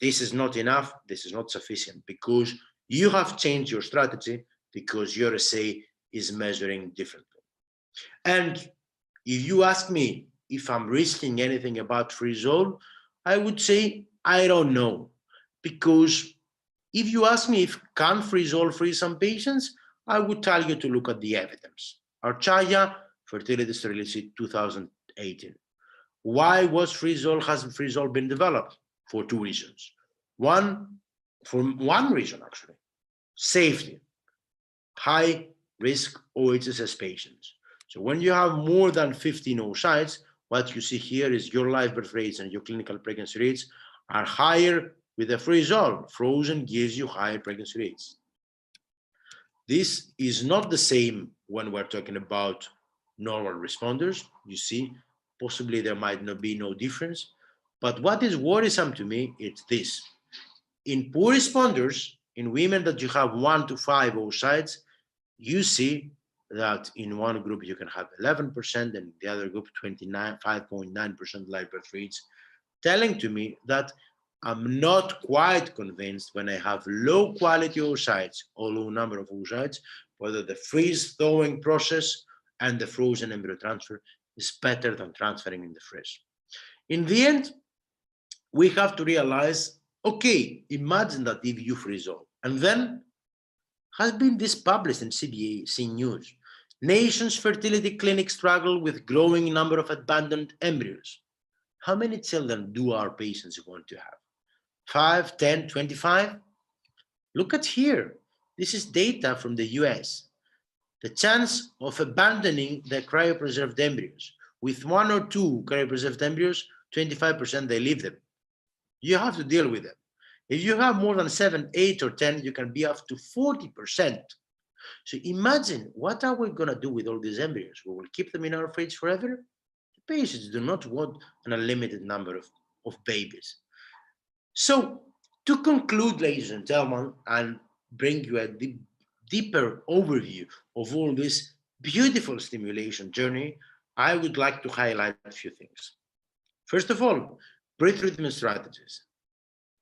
this is not enough, this is not sufficient, because you have changed your strategy because your assay is measuring differently. And if you ask me if I'm risking anything about freeze-all, I would say I don't know, because if you ask me if can freeze-all freeze some patients, I would tell you to look at the evidence. Archaya, fertility sterility 2018. Why was hasn't freeze-all been developed? For 2 reasons. For one reason actually, safety, high risk OHSS patients. So when you have more than 15 oocytes, what you see here is your live birth rates and your clinical pregnancy rates are higher with a freeze-all. Frozen gives you higher pregnancy rates. This is not the same when we're talking about normal responders. You see, possibly there might not be no difference. But what is worrisome to me is this. In poor responders, in women that you have 1 to 5 oocytes, you see that in one group you can have 11% and in the other group 5.9% live birth rates, telling to me that I'm not quite convinced when I have low quality oocytes or low number of oocytes, whether the freeze thawing process and the frozen embryo transfer is better than transferring in the fresh. In the end, we have to realize, okay, imagine that if you freeze all, and then has been this published in CBC News. Nations fertility clinics struggle with growing number of abandoned embryos. How many children do our patients want to have? 5, 10, 25? Look at here. This is data from the US. The chance of abandoning the cryopreserved embryos. With 1 or 2 cryopreserved embryos, 25% they leave them. You have to deal with them. If you have more than 7, 8, or 10, you can be up to 40%. So imagine, what are we going to do with all these embryos? We will keep them in our fridge forever? The patients do not want an unlimited number of babies. So to conclude, ladies and gentlemen, and bring you a deeper overview of all this beautiful stimulation journey, I would like to highlight a few things. First of all, pre-treatment strategies.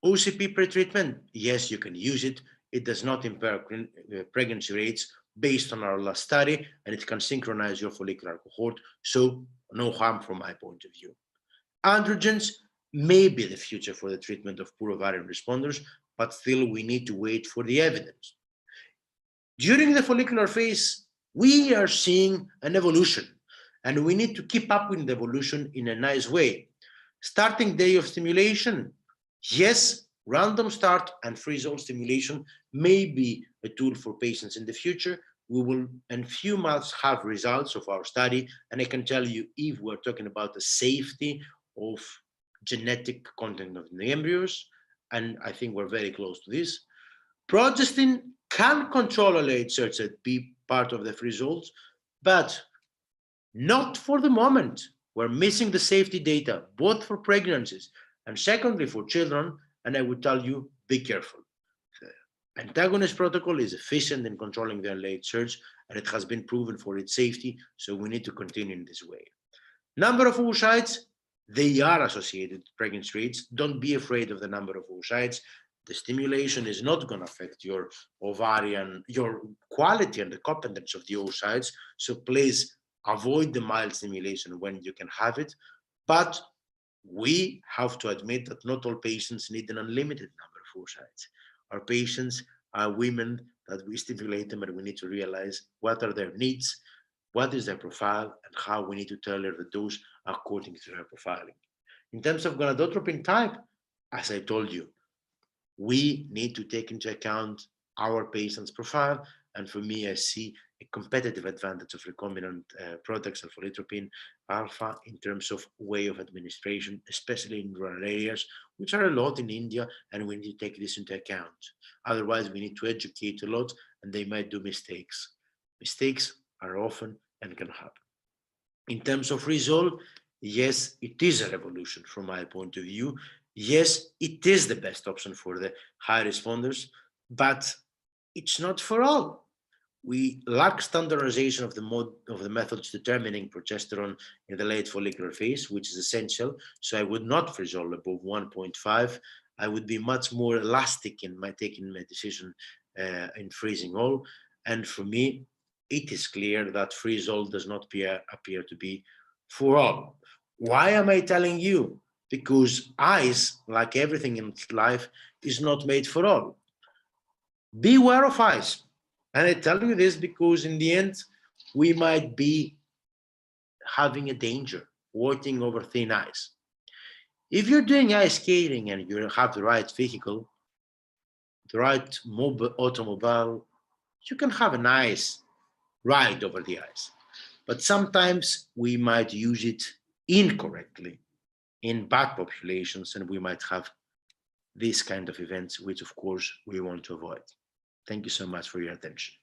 OCP pre-treatment, yes, you can use it. It does not impair pregnancy rates based on our last study, and it can synchronize your follicular cohort, so no harm from my point of view. Androgens may be the future for the treatment of poor ovarian responders, but still we need to wait for the evidence. During the follicular phase, we are seeing an evolution, and we need to keep up with the evolution in a nice way. Starting day of stimulation, yes, random start and freeze-all stimulation may be a tool for patients in the future. We will in few months have results of our study, and I can tell you, if we're talking about the safety of genetic content of the embryos, and I think we're very close to this. Progestin can control LH and be part of the results, but not for the moment. We're missing the safety data, both for pregnancies and secondly for children, and I would tell you, be careful. The antagonist protocol is efficient in controlling the LH surge, and it has been proven for its safety, so we need to continue in this way. Number of oocytes, they are associated with pregnancy rates. Don't be afraid of the number of oocytes. The stimulation is not going to affect your ovarian, your quality and the competence of the oocytes. So please avoid the mild stimulation when you can have it. But we have to admit that not all patients need an unlimited number of oocytes. Our patients are women that we stimulate them, and we need to realize what are their needs, what is their profile, and how we need to tailor the dose according to their profiling. In terms of gonadotropin type, as I told you, we need to take into account our patient's profile. And for me, I see a competitive advantage of recombinant products and follicular alpha in terms of way of administration, especially in rural areas, which are a lot in India, and we need to take this into account. Otherwise, we need to educate a lot, and they might do mistakes. Mistakes are often and can happen. In terms of result, yes, it is a revolution from my point of view. Yes, it is the best option for the high responders, but it's not for all. We lack standardization of the methods determining progesterone in the late follicular phase, which is essential. So I would not freeze-all above 1.5. I would be much more elastic in taking my decision in freezing all. And for me, it is clear that freeze-all does not appear to be for all. Why am I telling you? Because ice, like everything in life, is not made for all. Beware of ice. And I tell you this because in the end, we might be having a danger walking over thin ice. If you're doing ice skating and you have the right vehicle, the right automobile, you can have a nice ride over the ice. But sometimes we might use it incorrectly in bad populations, and we might have these kind of events, which of course we want to avoid. Thank you so much for your attention.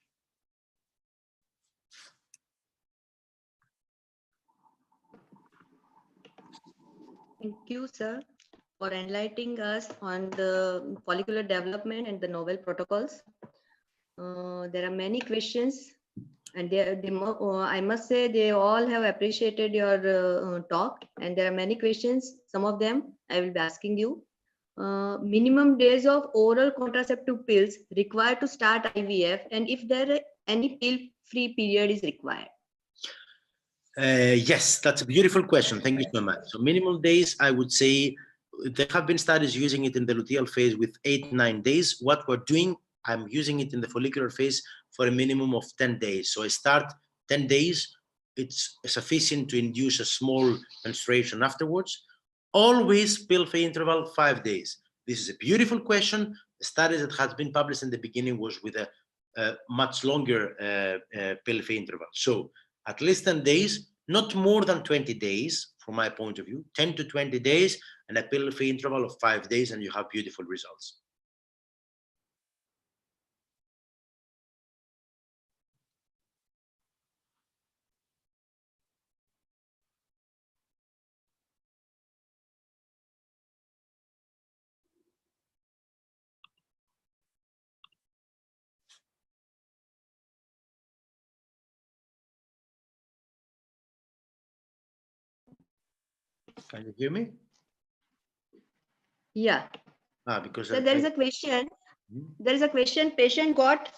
Thank you, sir, for enlightening us on the follicular development and the novel protocols. There are many questions, and I must say they all have appreciated your talk, and there are many questions. Some of them I will be asking you. Minimum days of oral contraceptive pills required to start IVF, and if there any pill-free period is required. Yes, that's a beautiful question. Thank you so much. So minimum days, I would say there have been studies using it in the luteal phase with 8-9 days. What we're doing, I'm using it in the follicular phase for a minimum of 10 days. So I start 10 days. It's sufficient to induce a small menstruation afterwards. Always pill-free interval 5 days. This is a beautiful question. The study that has been published in the beginning was with a much longer pill-free interval. So at least 10 days, not more than 20 days, from my point of view, 10 to 20 days, and a pill-free interval of 5 days, and you have beautiful results. Can you hear me? Yeah. Because So there is a question. There is a question. Patient got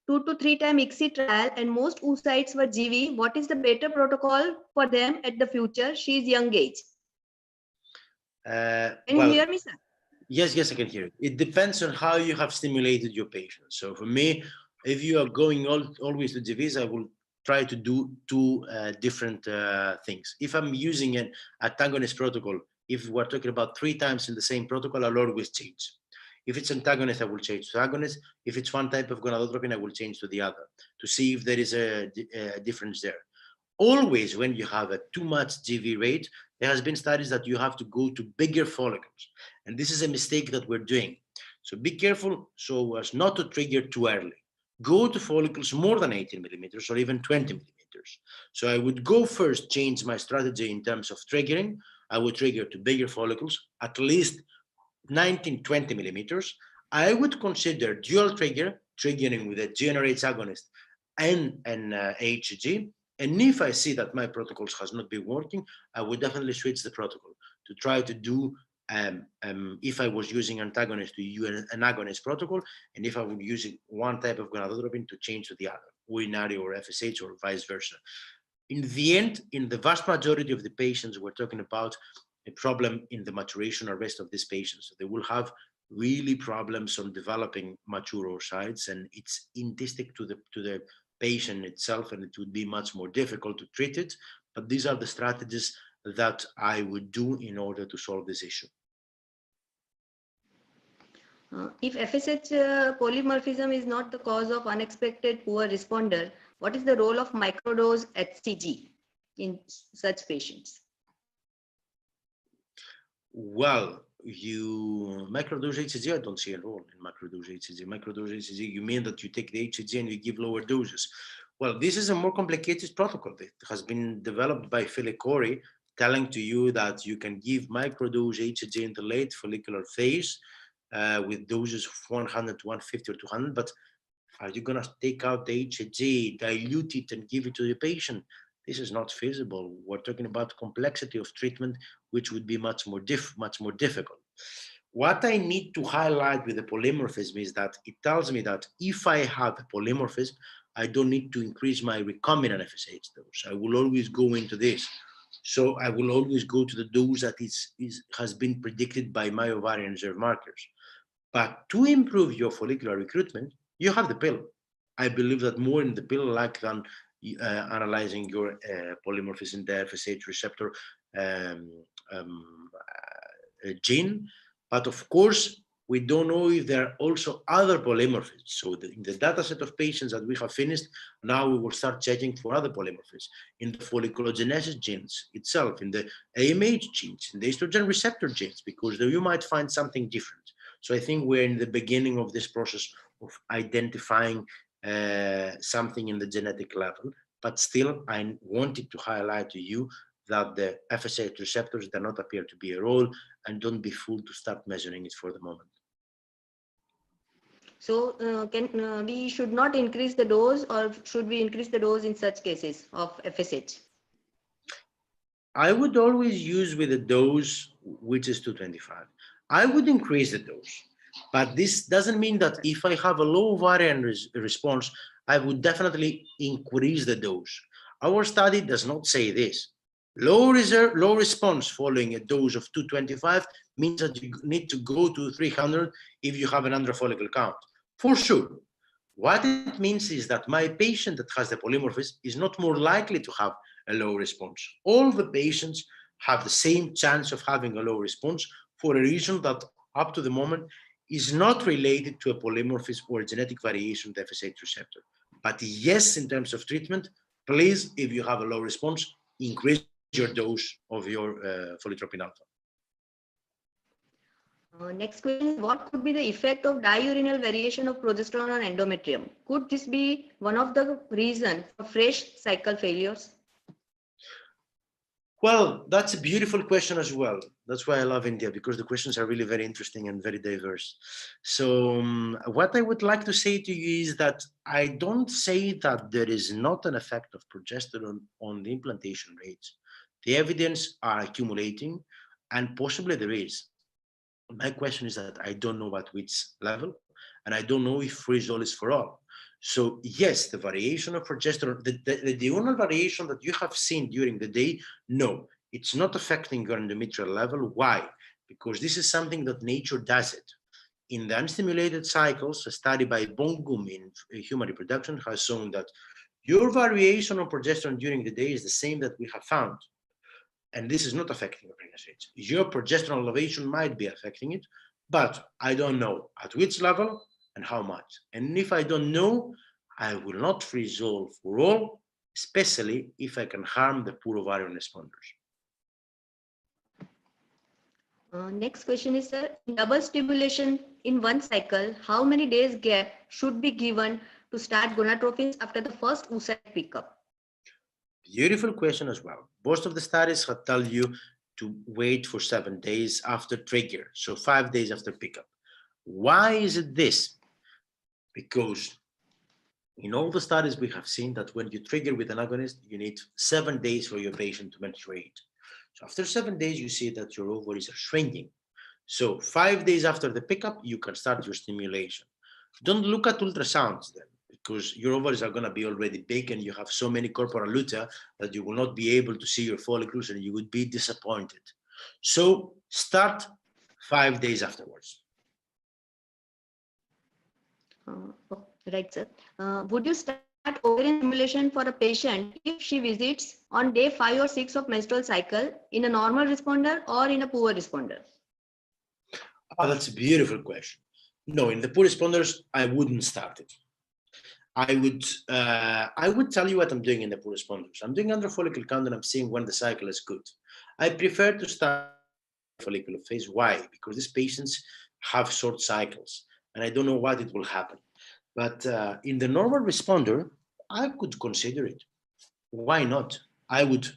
2 to 3 time ICSI trial and most oocytes were GV. What is the better protocol for them at the future? She is young age. Can you hear me, sir? Yes, I can hear it. It depends on how you have stimulated your patient. So for me, if you are going always to GVs, I will try to do two different things. If I'm using an antagonist protocol, if we're talking about 3 times in the same protocol, I'll always change. If it's antagonist, I will change to agonist. If it's one type of gonadotropin, I will change to the other to see if there is a difference there. Always when you have a too much GV rate, there has been studies that you have to go to bigger follicles. And this is a mistake that we're doing. So be careful so as not to trigger too early. Go to follicles more than 18 millimeters or even 20 millimeters. So I would go first, change my strategy in terms of triggering. I would trigger to bigger follicles, at least 19, 20 millimeters. I would consider dual trigger, triggering with a GnRH agonist and an HCG. And if I see that my protocols has not been working, I would definitely switch the protocol to try to do, if I was using antagonist, to use an agonist protocol, and if I would use one type of gonadotropin to change to the other, urinary or FSH or vice versa. In the end, in the vast majority of the patients, we're talking about a problem in the maturation arrest of these patients. So they will have really problems on developing mature oocytes, and it's intrinsic to the patient itself, and it would be much more difficult to treat it. But these are the strategies that I would do in order to solve this issue. If FSH polymorphism is not the cause of unexpected poor responder, what is the role of microdose HCG in such patients? Well, you microdose HCG, I don't see a role in microdose HCG. Microdose HCG, you mean that you take the HCG and you give lower doses. Well, this is a more complicated protocol that has been developed by Follicular, telling to you that you can give microdose HCG in the late follicular phase with doses of 100 to 150 or 200, but are you going to take out the HCG, dilute it, and give it to the patient? This is not feasible. We're talking about complexity of treatment, which would be much more difficult. What I need to highlight with the polymorphism is that it tells me that if I have a polymorphism, I don't need to increase my recombinant FSH dose. I will always go into this. So I will always go to the dose that has been predicted by my ovarian reserve markers. But to improve your follicular recruitment, you have the pill. I believe that more in the pill like than analyzing your polymorphism in the FSH receptor gene. But of course, we don't know if there are also other polymorphisms. So in the data set of patients that we have finished, now we will start checking for other polymorphisms in the folliculogenesis genes itself, in the AMH genes, in the estrogen receptor genes, because you might find something different. So I think we're in the beginning of this process of identifying something in the genetic level, but still I wanted to highlight to you that the FSH receptors do not appear to be a role, and don't be fooled to start measuring it for the moment. So we should not increase the dose, or should we increase the dose in such cases of FSH? I would always use with a dose which is 225. I would increase the dose, but this doesn't mean that if I have a low ovarian response, I would definitely increase the dose. Our study does not say this. Low response following a dose of 225 means that you need to go to 300 if you have an under follicle count. For sure. What it means is that my patient that has the polymorphism is not more likely to have a low response. All the patients have the same chance of having a low response for a reason that up to the moment is not related to a polymorphism or genetic variation of the FSH receptor. But yes, in terms of treatment, please, if you have a low response, increase your dose of your folitropin alpha. Next question is, what could be the effect of diurnal variation of progesterone on endometrium? Could this be one of the reasons for fresh cycle failures? Well, that's a beautiful question as well. That's why I love India, because the questions are really very interesting and very diverse. So what I would like to say to you is that I don't say that there is not an effect of progesterone on the implantation rates. The evidence are accumulating, and possibly there is. My question is that I don't know at which level, and I don't know if freeze-all is for all. So yes, the variation of progesterone, the diurnal variation that you have seen during the day, no, it's not affecting your endometrial level. Why? Because this is something that nature does it. In the unstimulated cycles, a study by Bongum in human reproduction has shown that your variation of progesterone during the day is the same that we have found. And this is not affecting your pregnancy rates. Your progesterone elevation might be affecting it, but I don't know at which level and how much. And if I don't know, I will not freeze-all for all, especially if I can harm the poor ovarian responders. Next question is, sir, in double stimulation in one cycle, how many days gap should be given to start gonadotrophins after the first oocyte pickup? Beautiful question as well. Most of the studies have tell you to wait for 7 days after trigger, so 5 days after pickup. Why is it this? Because in all the studies we have seen that when you trigger with an agonist, you need 7 days for your patient to menstruate. So after 7 days, you see that your ovaries are shrinking. So 5 days after the pickup, you can start your stimulation. Don't look at ultrasounds then, because your ovaries are going to be already big and you have so many corporal lutea that you will not be able to see your follicles and you would be disappointed. So start 5 days afterwards. Right, sir. Would you start ovarian stimulation for a patient if she visits on day 5 or 6 of menstrual cycle in a normal responder or in a poor responder? Oh, that's a beautiful question. No, in the poor responders, I wouldn't start it. I would tell you what I'm doing in the poor responders. I'm doing under follicle count and I'm seeing when the cycle is good. I prefer to start follicular phase. Why? Because these patients have short cycles and I don't know what it will happen. But in the normal responder, I could consider it. Why not? I would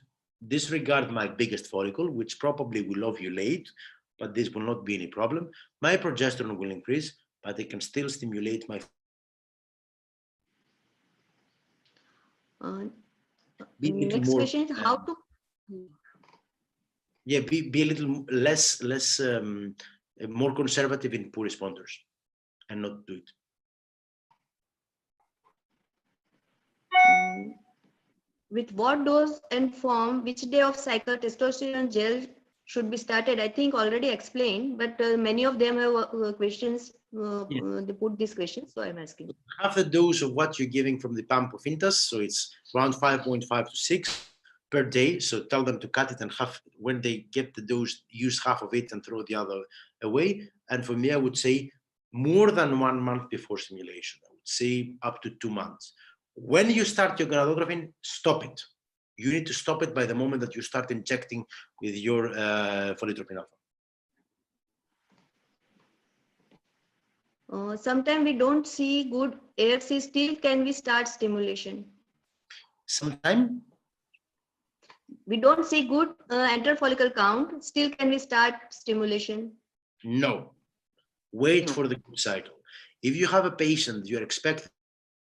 disregard my biggest follicle, which probably will ovulate, but this will not be any problem. My progesterone will increase, but I can still stimulate my. Next More, question is how to. Yeah, be a little less more conservative in poor responders, and not do it. With what dose and form, which day of cycle testosterone gel should be started? I think already explained, but many of them have questions. They put this question, so I'm asking. Half the dose of what you're giving from the pump of Intas, so it's around 5.5 to 6 per day. So tell them to cut it and half. When they get the dose, use half of it and throw the other away. And for me, I would say more than 1 month before stimulation. I would say up to 2 months. When you start your gonadotrophin, stop it. You need to stop it by the moment that you start injecting with your folitropin alpha. Sometimes we don't see good ARC, still can we start stimulation? Sometimes we don't see good enter follicle count, still can we start stimulation? No. Wait for the good cycle. If you have a patient you're expecting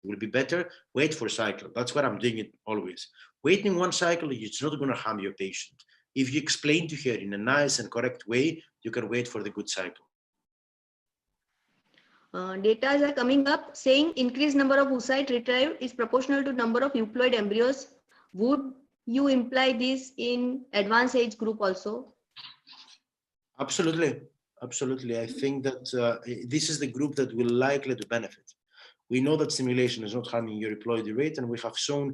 will be better, wait for a cycle. That's what I'm doing it always. Waiting one cycle, it's not going to harm your patient. If you explain to her in a nice and correct way, you can wait for the good cycle. Data are coming up saying increased number of oocyte retrieved is proportional to number of euploid embryos. Would you imply this in advanced age group also? Absolutely. Absolutely. I think that this is the group that will likely to benefit. We know that stimulation is not harming your euploid rate, and we have shown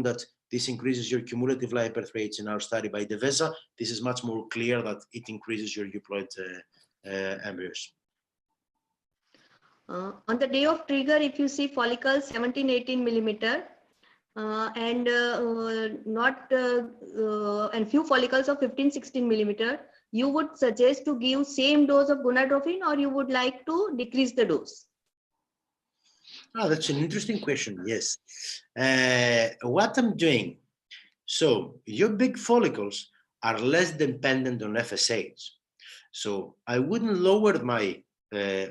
that this increases your cumulative live birth rates in our study by Devesa, this is much more clear that it increases your euploid embryos. On the day of trigger, if you see follicles 17-18 millimeter and few follicles of 15-16 millimeter, you would suggest to give same dose of gonadotropin, or you would like to decrease the dose? Oh, that's an interesting question. Yes. What I'm doing. So your big follicles are less dependent on FSH. So I wouldn't lower my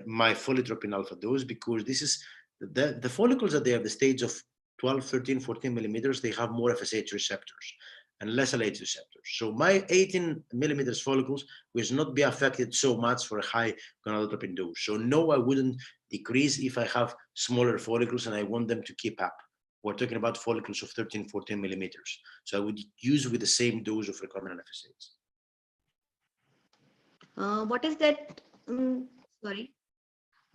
my folitropin alpha dose, because this is the follicles that they are the stage of 12, 13, 14 millimeters, they have more FSH receptors and less LH receptors. So my 18 millimeters follicles will not be affected so much for a high gonadotropin dose. So no, I wouldn't decrease if I have smaller follicles and I want them to keep up. We're talking about follicles of 13, 14 millimeters. So I would use with the same dose of recombinant FSH. What is that? Sorry.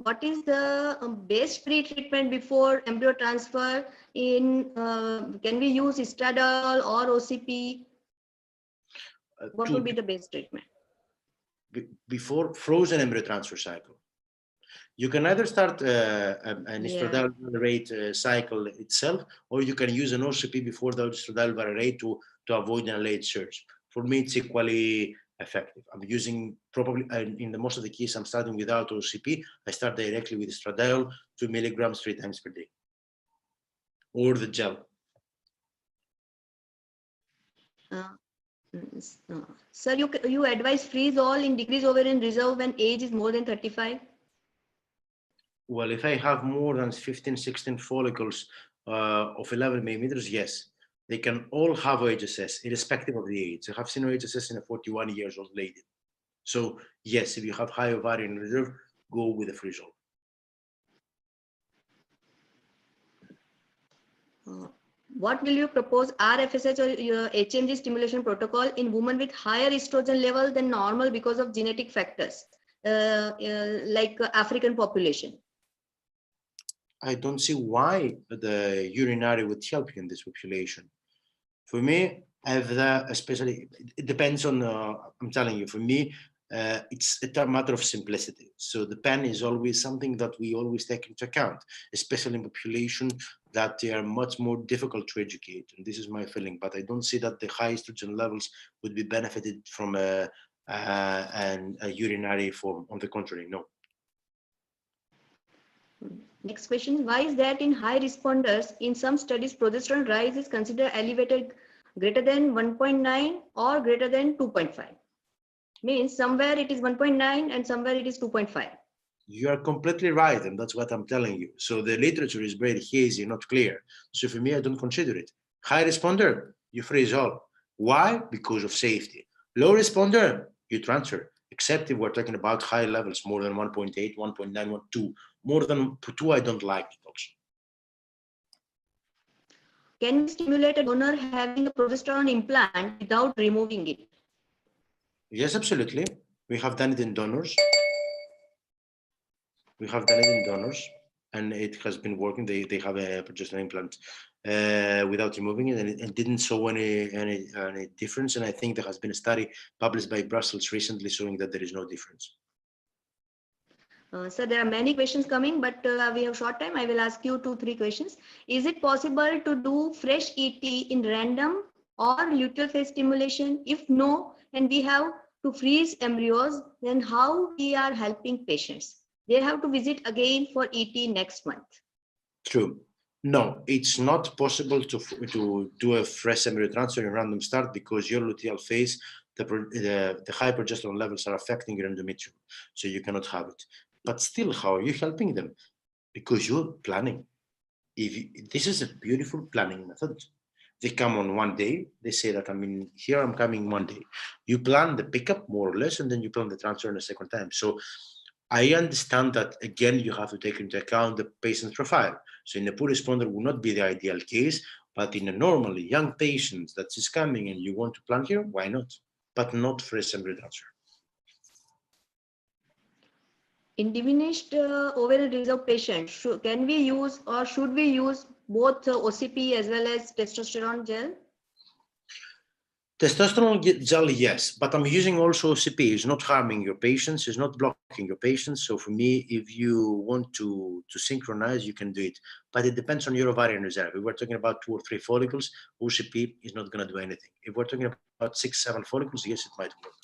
What is the best pre-treatment before embryo transfer? Can we use estradiol or OCP? What would be the best treatment? Before frozen embryo transfer cycle, you can either start an estradiol rate cycle itself, or you can use an OCP before the estradiol rate to avoid an late surge. For me, it's equally effective. I'm using probably in the most of the cases, I'm starting without OCP. I start directly with estradiol, 2 milligrams 3 times per day, or the gel. Sir, you advise freeze all in decreased ovarian reserve when age is more than 35? Well, if I have more than 15, 16 follicles of 11 millimeters, yes. They can all have OHSS, irrespective of the age. I have seen OHSS in a 41 years old lady. So yes, if you have high ovarian reserve, go with a freeze all. What will you propose, RFSH or your HMG stimulation protocol in women with higher estrogen level than normal because of genetic factors, like African population? I don't see why the urinary would help you in this population. For me, especially, it depends on, I'm telling you, for me, it's a matter of simplicity. So the pen is always something that we always take into account, especially in population that they are much more difficult to educate. And this is my feeling, but I don't see that the high estrogen levels would be benefited from a urinary form. On the contrary, no. Next question, why is that in high responders, in some studies, progesterone rise is considered elevated greater than 1.9 or greater than 2.5? Means somewhere it is 1.9 and somewhere it is 2.5. You are completely right, and that's what I'm telling you. So the literature is very hazy, not clear. So for me, I don't consider it. High responder, you freeze all. Why? Because of safety. Low responder, you transfer. Except if we're talking about high levels, more than 1.8, 1.9, 2. More than 2, I don't like it also. Can we stimulate a donor having a progesterone implant without removing it? Yes, absolutely. We have done it in donors. And it has been working. They have a progesterone implant without removing it, and it didn't show any difference. And I think there has been a study published by Brussels recently showing that there is no difference. So there are many questions coming, but we have short time. I will ask you 2-3 questions. Is it possible to do fresh ET in random or luteal phase stimulation? If no, and we have to freeze embryos, then how we are helping patients? They have to visit again for ET next month. True. No, it's not possible to do a fresh embryo transfer in random start, because your luteal phase, the high progesterone levels are affecting your endometrium, so you cannot have it. But still, how are you helping them? Because you're planning. This is a beautiful planning method. They come on one day, they say that I'm coming one day. You plan the pickup more or less, and then you plan the transfer in a second time. So I understand that, again, you have to take into account the patient's profile. So in a poor responder will not be the ideal case, but in a normally young patient that is coming and you want to plan here, why not? But not for a embryo transfer. In diminished ovarian reserve patients, can we use or should we use both OCP as well as testosterone gel? Testosterone gel, yes, but I'm using also OCP. It's not harming your patients. It's not blocking your patients. So for me, if you want to synchronize, you can do it. But it depends on your ovarian reserve. If we're talking about 2 or 3 follicles, OCP is not going to do anything. If we're talking about 6, 7 follicles, yes, it might work.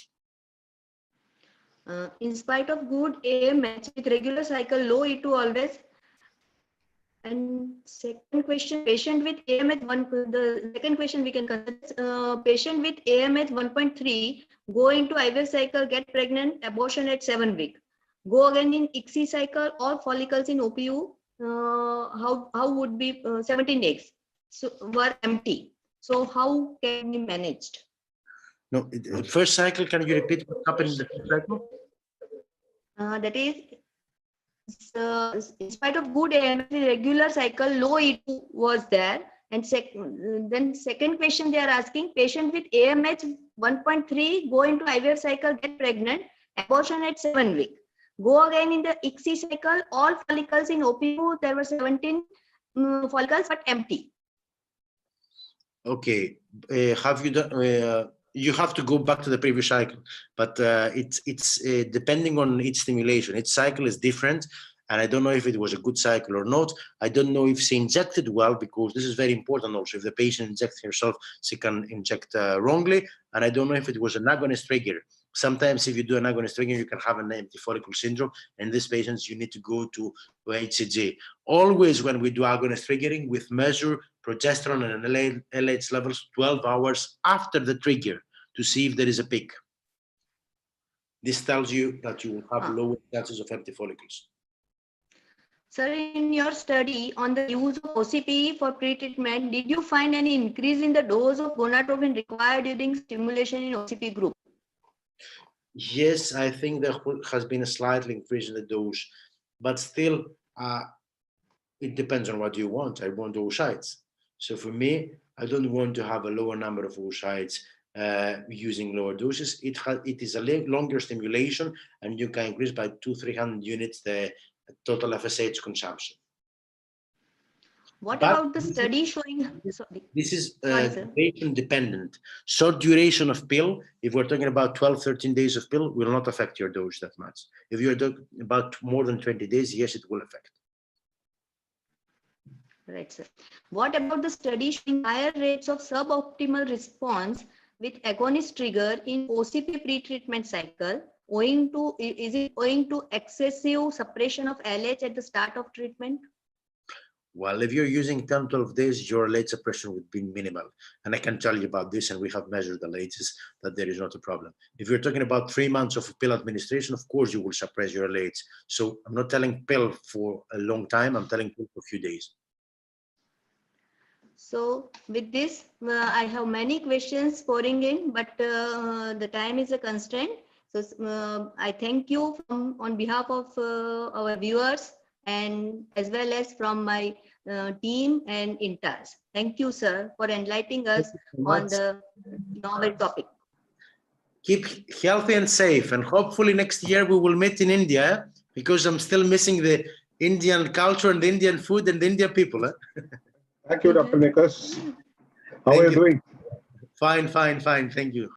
In spite of good AMH with regular cycle, low E2 always. And second question, patient with AMH the second question we can consider, patient with AMH 1.3 go into IVF cycle, get pregnant, abortion at 7 weeks. Go again in ICSI cycle, all follicles in OPU, how would be 17 eggs so were empty. So how can be managed? No, first cycle, can you repeat what happened in the first cycle? That is, in spite of good AMH, regular cycle, low E2 was there. And then second question they are asking, patient with AMH 1.3 go into IVF cycle, get pregnant, abortion at 7 weeks. Go again in the ICSI cycle, all follicles in OPU, there were 17 follicles but empty. Okay, have you done? You have to go back to the previous cycle, but it's depending on each stimulation. Each cycle is different, and I don't know if it was a good cycle or not. I don't know if she injected well, because this is very important also. If the patient injects herself, she can inject wrongly, and I don't know if it was an agonist trigger. Sometimes if you do an agonist trigger, you can have an empty follicle syndrome. In these patients, you need to go to HCG. Always when we do agonist triggering, we measure progesterone and LH levels 12 hours after the trigger to see if there is a peak. This tells you that you will have lower chances of empty follicles. Sir, in your study on the use of OCP for pre-treatment, did you find any increase in the dose of gonadotropin required during stimulation in OCP group? Yes, I think there has been a slight increase in the dose, but still, it depends on what you want. I want oocytes. So for me, I don't want to have a lower number of oocytes using lower doses. It is a longer stimulation, and you can increase by 200-300 units the total FSH consumption. What about the study showing? This is patient dependent. Short duration of pill, if we're talking about 12-13 days of pill, will not affect your dose that much. If you're talking about more than 20 days, yes, it will affect. Right, sir. What about the study showing higher rates of suboptimal response with agonist trigger in OCP pre-treatment cycle? Is it owing to excessive suppression of LH at the start of treatment? Well, if you're using 10-12 days, your LH suppression would be minimal. And I can tell you about this, and we have measured the LHs, that there is not a problem. If you're talking about 3 months of pill administration, of course you will suppress your LH. So I'm not telling pill for a long time, I'm telling pill for a few days. So with this, I have many questions pouring in, but the time is a constraint. So I thank you on behalf of our viewers, and as well as from my team and interns. Thank you, sir, for enlightening us on the novel topic. Keep healthy and safe, and hopefully next year we will meet in India, because I'm still missing the Indian culture and the Indian food and the Indian people. Thank you, Dr. Nicholas. How are you doing? Fine, fine, fine. Thank you.